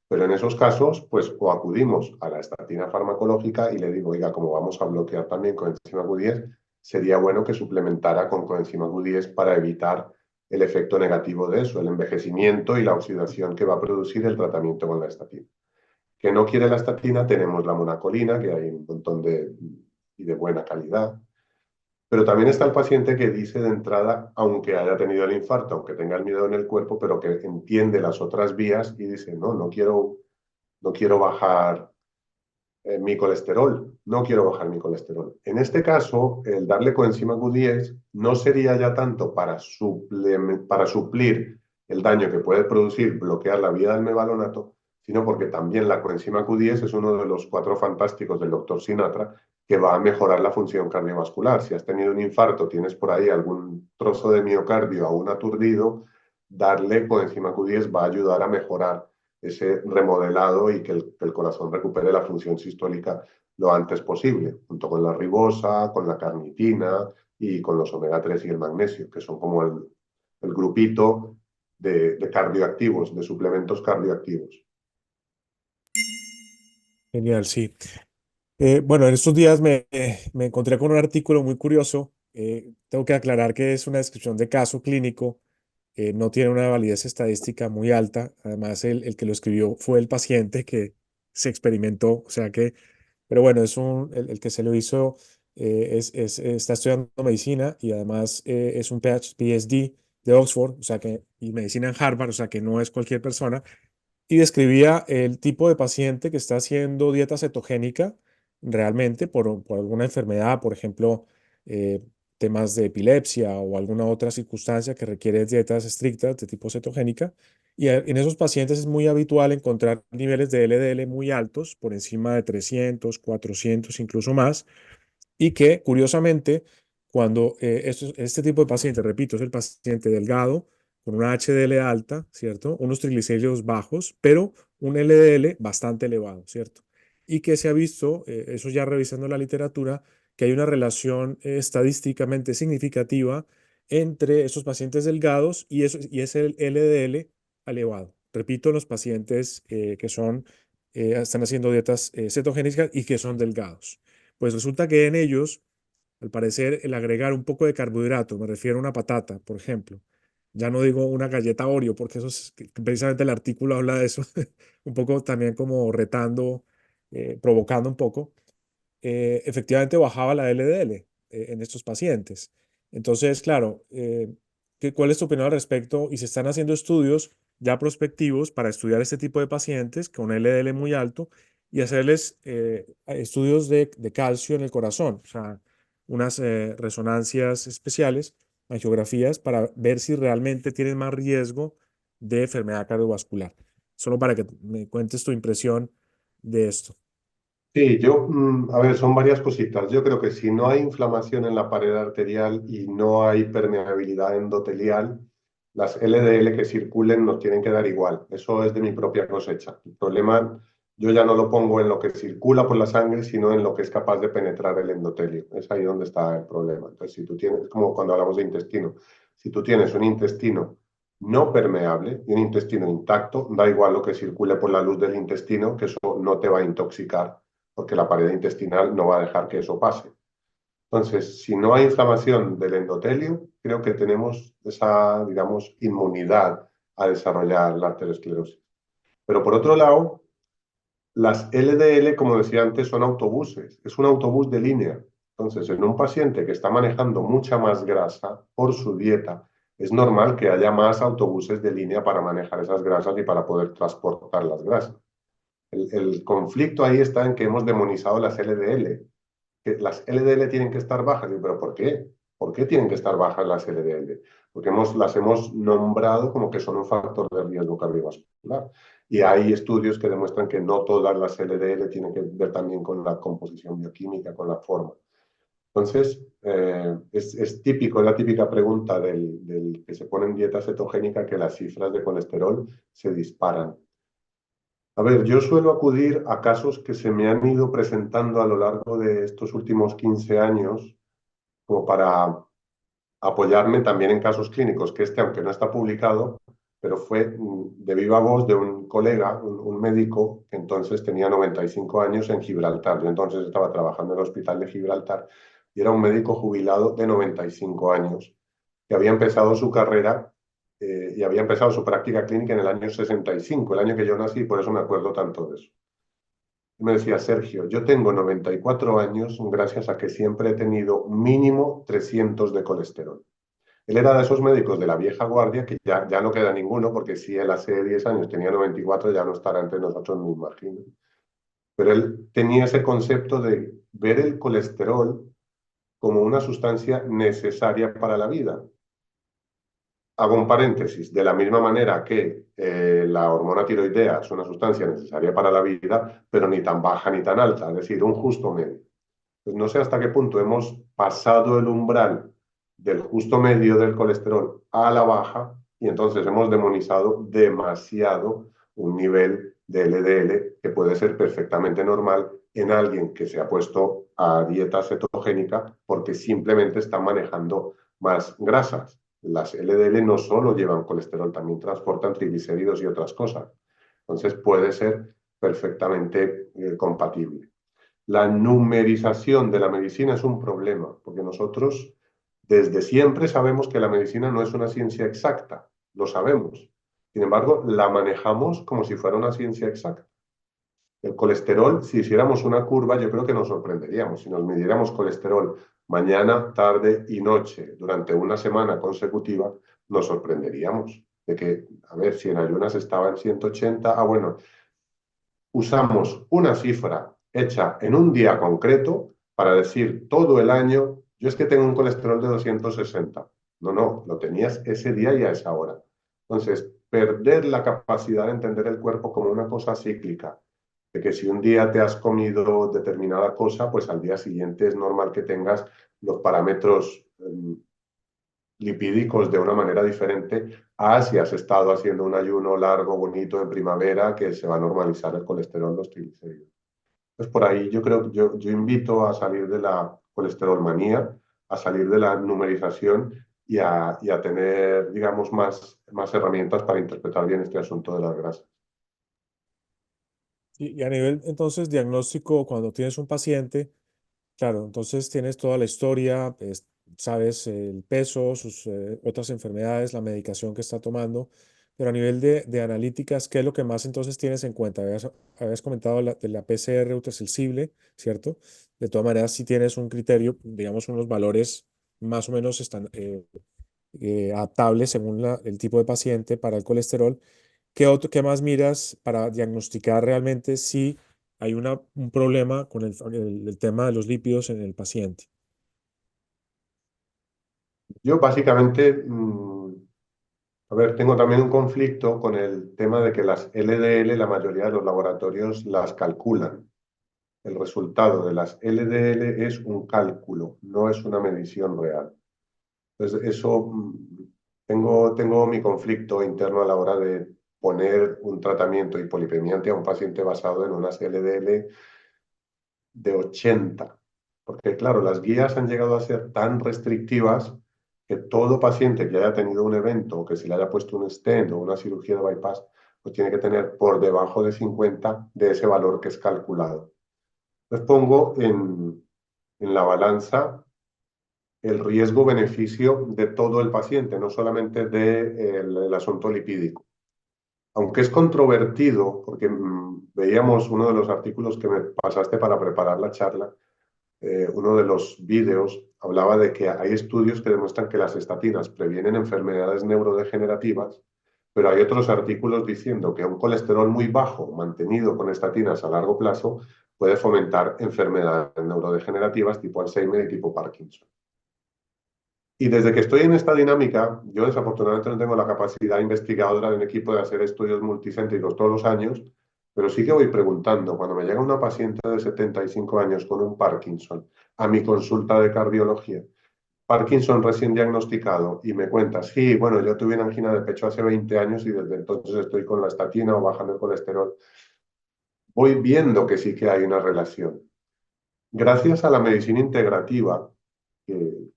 Pero en esos casos, pues o acudimos a la estatina farmacológica y le digo, oiga, como vamos a bloquear también coenzima Q10, sería bueno que suplementara con coenzima Q10 para evitar el efecto negativo de eso, el envejecimiento y la oxidación que va a producir el tratamiento con la estatina. Que no quiere la estatina, tenemos la monacolina, que hay un montón y de buena calidad. Pero también está el paciente que dice de entrada, aunque haya tenido el infarto, aunque tenga el miedo en el cuerpo, pero que entiende las otras vías y dice, no, no quiero bajar mi colesterol, no quiero bajar mi colesterol. En este caso, el darle coenzima Q10 no sería ya tanto para suplir el daño que puede producir bloquear la vía del mevalonato, sino porque también la coenzima Q10 es uno de los cuatro fantásticos del doctor Sinatra que va a mejorar la función cardiovascular. Si has tenido un infarto, tienes por ahí algún trozo de miocardio aún aturdido, darle coenzima Q10 va a ayudar a mejorar ese remodelado y que el corazón recupere la función sistólica lo antes posible, junto con la ribosa, con la carnitina y con los omega 3 y el magnesio, que son como el grupito de cardioactivos, de suplementos cardioactivos. Genial, sí. Bueno, en estos días me encontré con un artículo muy curioso. Tengo que aclarar que es una descripción de caso clínico, no tiene una validez estadística muy alta. Además, el que lo escribió fue el paciente que se experimentó, o sea que, pero bueno, el que se lo hizo está estudiando medicina y además es un PhD de Oxford, o sea que, y medicina en Harvard, o sea que no es cualquier persona y describía el tipo de paciente que está haciendo dieta cetogénica realmente por alguna enfermedad, por ejemplo, eh, temas de epilepsia o alguna otra circunstancia que requiere dietas estrictas de tipo cetogénica. Y en esos pacientes es muy habitual encontrar niveles de LDL muy altos, por encima de 300, 400, incluso más, y que curiosamente, cuando este tipo de paciente, repito, es el paciente delgado, con una HDL alta, ¿cierto? Unos triglicéridos bajos, pero un LDL bastante elevado, ¿cierto? Y que se ha visto, eso ya revisando la literatura, que hay una relación estadísticamente significativa entre esos pacientes delgados y ese LDL elevado. Repito, los pacientes están haciendo dietas cetogénicas y que son delgados. Pues resulta que en ellos, al parecer, el agregar un poco de carbohidrato, me refiero a una patata, por ejemplo, ya no digo una galleta Oreo, porque precisamente el artículo habla de eso, un poco también como retando, provocando un poco, efectivamente bajaba la LDL en estos pacientes. Entonces, claro, ¿cuál es tu opinión al respecto? Y se están haciendo estudios ya prospectivos para estudiar este tipo de pacientes con LDL muy alto y hacerles estudios de calcio en el corazón, o sea, unas resonancias especiales, angiografías, para ver si realmente tienen más riesgo de enfermedad cardiovascular. Solo para que me cuentes tu impresión de esto. Sí, a ver, son varias cositas. Yo creo que si no hay inflamación en la pared arterial y no hay permeabilidad endotelial, las LDL que circulen nos tienen que dar igual. Eso es de mi propia cosecha. El problema yo ya no lo pongo en lo que circula por la sangre, sino en lo que es capaz de penetrar el endotelio. Es ahí donde está el problema. Entonces, si tú tienes, como cuando hablamos de intestino, si tú tienes un intestino no permeable y un intestino intacto, da igual lo que circule por la luz del intestino, que eso no te va a intoxicar porque la pared intestinal no va a dejar que eso pase. Entonces, si no hay inflamación del endotelio, creo que tenemos esa, digamos, inmunidad a desarrollar la arteriosclerosis. Pero por otro lado, las LDL, como decía antes, son autobuses, es un autobús de línea. Entonces, en un paciente que está manejando mucha más grasa por su dieta, es normal que haya más autobuses de línea para manejar esas grasas y para poder transportar las grasas. El conflicto ahí está en que hemos demonizado las LDL, que las LDL tienen que estar bajas. Pero ¿por qué? ¿Por qué tienen que estar bajas las LDL? Porque las hemos nombrado como que son un factor de riesgo cardiovascular. Y hay estudios que demuestran que no todas las LDL tienen que ver también con la composición bioquímica, con la forma. Entonces, es típico, es la típica pregunta del que se pone en dieta cetogénica que las cifras de colesterol se disparan. A ver, yo suelo acudir a casos que se me han ido presentando a lo largo de estos últimos 15 años, como para apoyarme también en casos clínicos, que aunque no está publicado, pero fue de viva voz de un colega, un médico, que entonces tenía 95 años en Gibraltar. Yo entonces estaba trabajando en el hospital de Gibraltar y era un médico jubilado de 95 años, que había empezado su carrera y había empezado su práctica clínica en el año 65, el año que yo nací, por eso me acuerdo tanto de eso. Y me decía, Sergio, yo tengo 94 años gracias a que siempre he tenido mínimo 300 de colesterol. Él era de esos médicos de la vieja guardia que ya no queda ninguno, porque si él hace 10 años tenía 94, ya no estará entre nosotros, me imagino. Pero él tenía ese concepto de ver el colesterol como una sustancia necesaria para la vida. Hago un paréntesis, de la misma manera que la hormona tiroidea es una sustancia necesaria para la vida, pero ni tan baja ni tan alta, es decir, un justo medio. Pues no sé hasta qué punto hemos pasado el umbral del justo medio del colesterol a la baja y entonces hemos demonizado demasiado un nivel de LDL que puede ser perfectamente normal en alguien que se ha puesto a dieta cetogénica porque simplemente está manejando más grasas. Las LDL no solo llevan colesterol, también transportan triglicéridos y otras cosas. Entonces puede ser perfectamente compatible. La numerización de la medicina es un problema, porque nosotros desde siempre sabemos que la medicina no es una ciencia exacta, lo sabemos. Sin embargo, la manejamos como si fuera una ciencia exacta. El colesterol, si hiciéramos una curva, yo creo que nos sorprenderíamos. Si nos midiéramos colesterol mañana, tarde y noche durante una semana consecutiva, nos sorprenderíamos de que, a ver, si en ayunas estaba en 180, bueno, usamos una cifra hecha en un día concreto para decir todo el año, yo es que tengo un colesterol de 260. No, no, lo tenías ese día y a esa hora. Entonces, perder la capacidad de entender el cuerpo como una cosa cíclica, de que si un día te has comido determinada cosa, pues al día siguiente es normal que tengas los parámetros lipídicos de una manera diferente a si has estado haciendo un ayuno largo, bonito en primavera, que se va a normalizar el colesterol, los triglicéridos. Pues por ahí yo creo que yo invito a salir de la colesterolmanía, a salir de la numerización y a tener, digamos, más herramientas para interpretar bien este asunto de las grasas. Y a nivel entonces diagnóstico, cuando tienes un paciente, claro, entonces tienes toda la historia, sabes el peso, sus otras enfermedades, la medicación que está tomando, pero a nivel de analíticas, ¿qué es lo que más entonces tienes en cuenta? Habías comentado de la PCR ultrasensible, ¿cierto? De todas maneras, si tienes un criterio, digamos, unos valores más o menos están, adaptables según el tipo de paciente para el colesterol. ¿Qué más miras para diagnosticar realmente si hay un problema con el tema de los lípidos en el paciente? Yo básicamente, a ver, tengo también un conflicto con el tema de que las LDL, la mayoría de los laboratorios las calculan. El resultado de las LDL es un cálculo, no es una medición real. Entonces, eso, tengo mi conflicto interno a la hora de poner un tratamiento hipolipemiante a un paciente basado en unas LDL de 80. Porque, claro, las guías han llegado a ser tan restrictivas que todo paciente que haya tenido un evento o que se le haya puesto un stent o una cirugía de bypass, pues tiene que tener por debajo de 50 de ese valor que es calculado. Entonces pongo en la balanza el riesgo-beneficio de todo el paciente, no solamente del asunto lipídico. Aunque es controvertido, porque veíamos uno de los artículos que me pasaste para preparar la charla, uno de los vídeos hablaba de que hay estudios que demuestran que las estatinas previenen enfermedades neurodegenerativas, pero hay otros artículos diciendo que un colesterol muy bajo mantenido con estatinas a largo plazo puede fomentar enfermedades neurodegenerativas tipo Alzheimer y tipo Parkinson. Y desde que estoy en esta dinámica, yo desafortunadamente no tengo la capacidad investigadora de un equipo de hacer estudios multicéntricos todos los años, pero sí que voy preguntando, cuando me llega una paciente de 75 años con un Parkinson a mi consulta de cardiología, Parkinson recién diagnosticado, y me cuenta, sí, bueno, yo tuve una angina de pecho hace 20 años y desde entonces estoy con la estatina o bajando el colesterol, voy viendo que sí que hay una relación. Gracias a la medicina integrativa que,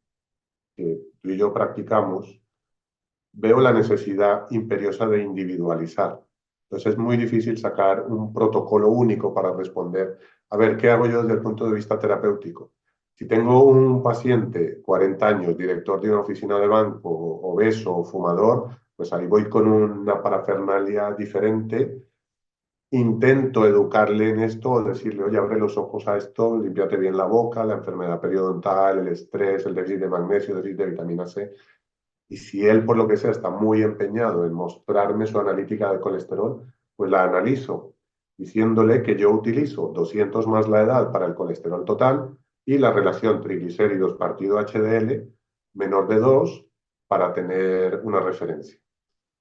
que tú y yo practicamos, veo la necesidad imperiosa de individualizar. Entonces es muy difícil sacar un protocolo único para responder, a ver, ¿qué hago yo desde el punto de vista terapéutico? Si tengo un paciente, 40 años, director de una oficina de banco, obeso o fumador, pues ahí voy con una parafernalia diferente Intento educarle en esto, o decirle, oye, abre los ojos a esto, límpiate bien la boca, la enfermedad periodontal, el estrés, el déficit de magnesio, déficit de vitamina C. Y si él, por lo que sea, está muy empeñado en mostrarme su analítica de colesterol, pues la analizo, diciéndole que yo utilizo 200 más la edad para el colesterol total y la relación triglicéridos partido HDL menor de 2 para tener una referencia.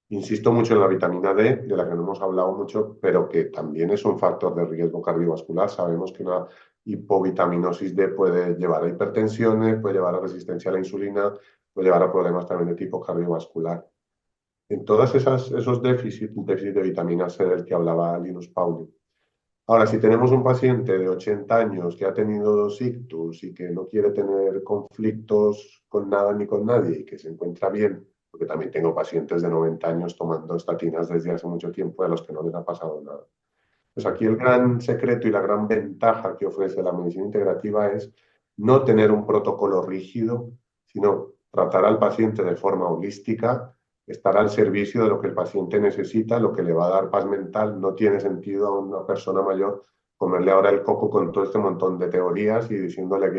Insisto mucho en la vitamina D, de la que no hemos hablado mucho, pero que también es un factor de riesgo cardiovascular. Sabemos que una hipovitaminosis D puede llevar a hipertensiones, puede llevar a resistencia a la insulina, puede llevar a problemas también de tipo cardiovascular. En todas esos déficits, un déficit de vitamina C del que hablaba Linus Pauling. Ahora, si tenemos un paciente de 80 años que ha tenido dos ictus y que no quiere tener conflictos con nada ni con nadie y que se encuentra bien, porque también tengo pacientes de 90 años tomando estatinas desde hace mucho tiempo y a los que no les ha pasado nada. Pues aquí el gran secreto y la gran ventaja que ofrece la medicina integrativa es no tener un protocolo rígido, sino tratar al paciente de forma holística, estar al servicio de lo que el paciente necesita, lo que le va a dar paz mental. No tiene sentido a una persona mayor comerle ahora el coco con todo este montón de teorías y diciéndole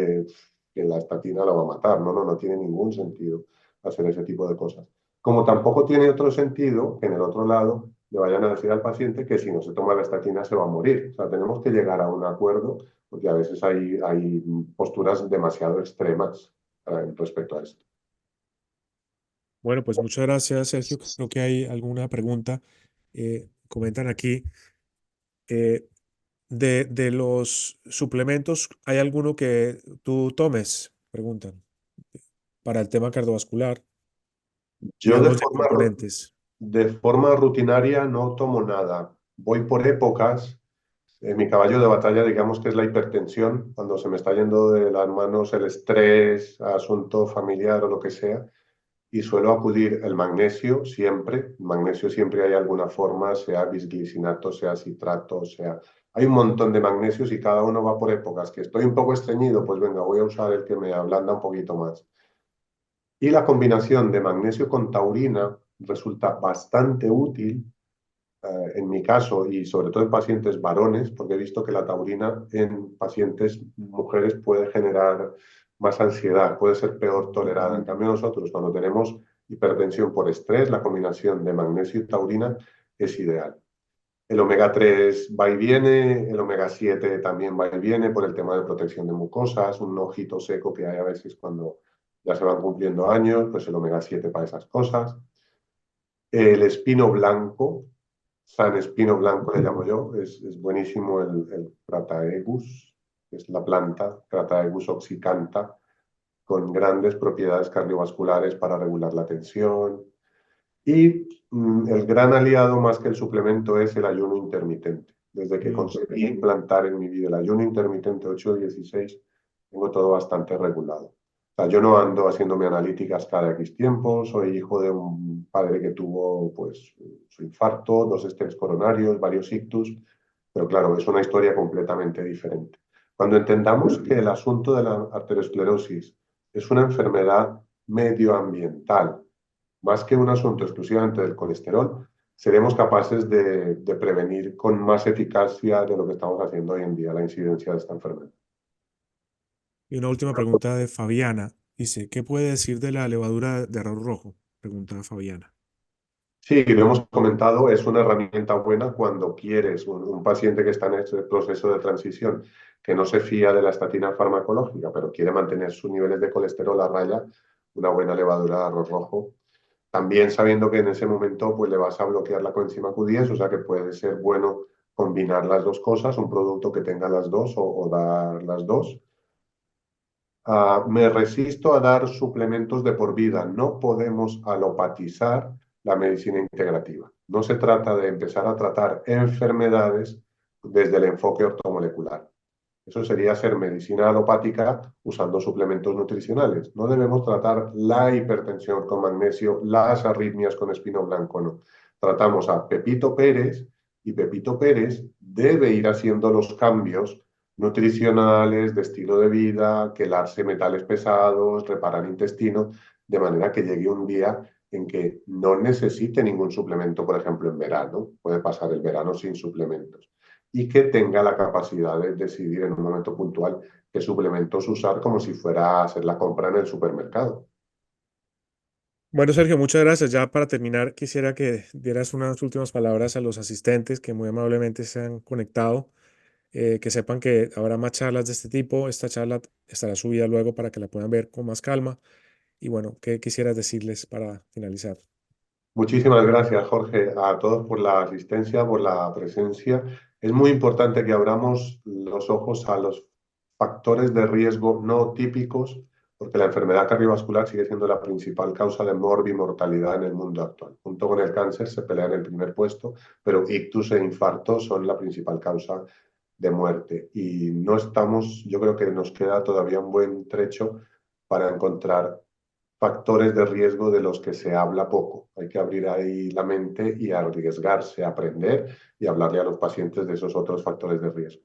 que la estatina la va a matar. No, no, no tiene ningún sentido hacer ese tipo de cosas. Como tampoco tiene otro sentido que en el otro lado le vayan a decir al paciente que si no se toma la estatina se va a morir. O sea, tenemos que llegar a un acuerdo porque a veces hay posturas demasiado extremas respecto a esto. Bueno, pues muchas gracias, Sergio. Creo que hay alguna pregunta. Comentan aquí, eh, de los suplementos, ¿hay alguno que tú tomes? Preguntan, para el tema cardiovascular, Yo digamos, de componentes. de forma rutinaria no tomo nada. Voy por épocas. Mi caballo de batalla, digamos que es la hipertensión, cuando se me está yendo de las manos el estrés, asunto familiar o lo que sea, y suelo acudir el magnesio siempre. Magnesio siempre hay alguna forma, sea bisglicinato, sea citrato, sea... Hay un montón de magnesios y cada uno va por épocas. Que estoy un poco estreñido, pues venga, voy a usar el que me ablanda un poquito más. Y la combinación de magnesio con taurina resulta bastante útil en mi caso y sobre todo en pacientes varones, porque he visto que la taurina en pacientes mujeres puede generar más ansiedad, puede ser peor tolerada. En cambio nosotros cuando tenemos hipertensión por estrés, la combinación de magnesio y taurina es ideal. El omega 3 va y viene, el omega 7 también va y viene por el tema de protección de mucosas, un ojito seco que hay a veces cuando ya se van cumpliendo años, pues el omega 7 para esas cosas. El espino blanco, San Espino Blanco le llamo yo, es buenísimo el Crataegus, que es la planta, Crataegus oxycantha, con grandes propiedades cardiovasculares para regular la tensión. Y el gran aliado más que el suplemento es el ayuno intermitente. Desde que Mm. conseguí implantar en mi vida el ayuno intermitente 8-16, tengo todo bastante regulado. O sea, yo no ando haciéndome analíticas cada X tiempo, soy hijo de un padre que tuvo pues, su infarto, dos estents coronarios, varios ictus, pero claro, es una historia completamente diferente. Cuando entendamos que el asunto de la arteriosclerosis es una enfermedad medioambiental, más que un asunto exclusivamente del colesterol, seremos capaces de prevenir con más eficacia de lo que estamos haciendo hoy en día la incidencia de esta enfermedad. Y una última pregunta de Fabiana. Dice, ¿qué puede decir de la levadura de arroz rojo? Pregunta Fabiana. Sí, lo hemos comentado, es una herramienta buena cuando quieres un paciente que está en ese proceso de transición, que no se fía de la estatina farmacológica, pero quiere mantener sus niveles de colesterol a raya, una buena levadura de arroz rojo. También sabiendo que en ese momento pues, le vas a bloquear la coenzima Q10, o sea que puede ser bueno combinar las dos cosas, un producto que tenga las dos o dar las dos. Me resisto a dar suplementos de por vida. No podemos alopatizar la medicina integrativa. No se trata de empezar a tratar enfermedades desde el enfoque ortomolecular. Eso sería hacer medicina alopática usando suplementos nutricionales. No debemos tratar la hipertensión con magnesio, las arritmias con espino blanco, no. Tratamos a Pepito Pérez y Pepito Pérez debe ir haciendo los cambios nutricionales, de estilo de vida, quelarse metales pesados, reparar intestino, de manera que llegue un día en que no necesite ningún suplemento, por ejemplo, en verano, puede pasar el verano sin suplementos, y que tenga la capacidad de decidir en un momento puntual qué suplementos usar como si fuera a hacer la compra en el supermercado. Bueno, Sergio, muchas gracias. Ya para terminar, quisiera que dieras unas últimas palabras a los asistentes que muy amablemente se han conectado, que sepan que habrá más charlas de este tipo. Esta charla estará subida luego para que la puedan ver con más calma. Y bueno, ¿qué quisieras decirles para finalizar? Muchísimas gracias, Jorge, a todos por la asistencia, por la presencia. Es muy importante que abramos los ojos a los factores de riesgo no típicos, porque la enfermedad cardiovascular sigue siendo la principal causa de morbimortalidad en el mundo actual. Junto con el cáncer se pelea en el primer puesto, pero ictus e infarto son la principal causa de muerte. Y no estamos, yo creo que nos queda todavía un buen trecho para encontrar factores de riesgo de los que se habla poco. Hay que abrir ahí la mente y arriesgarse a aprender y hablarle a los pacientes de esos otros factores de riesgo.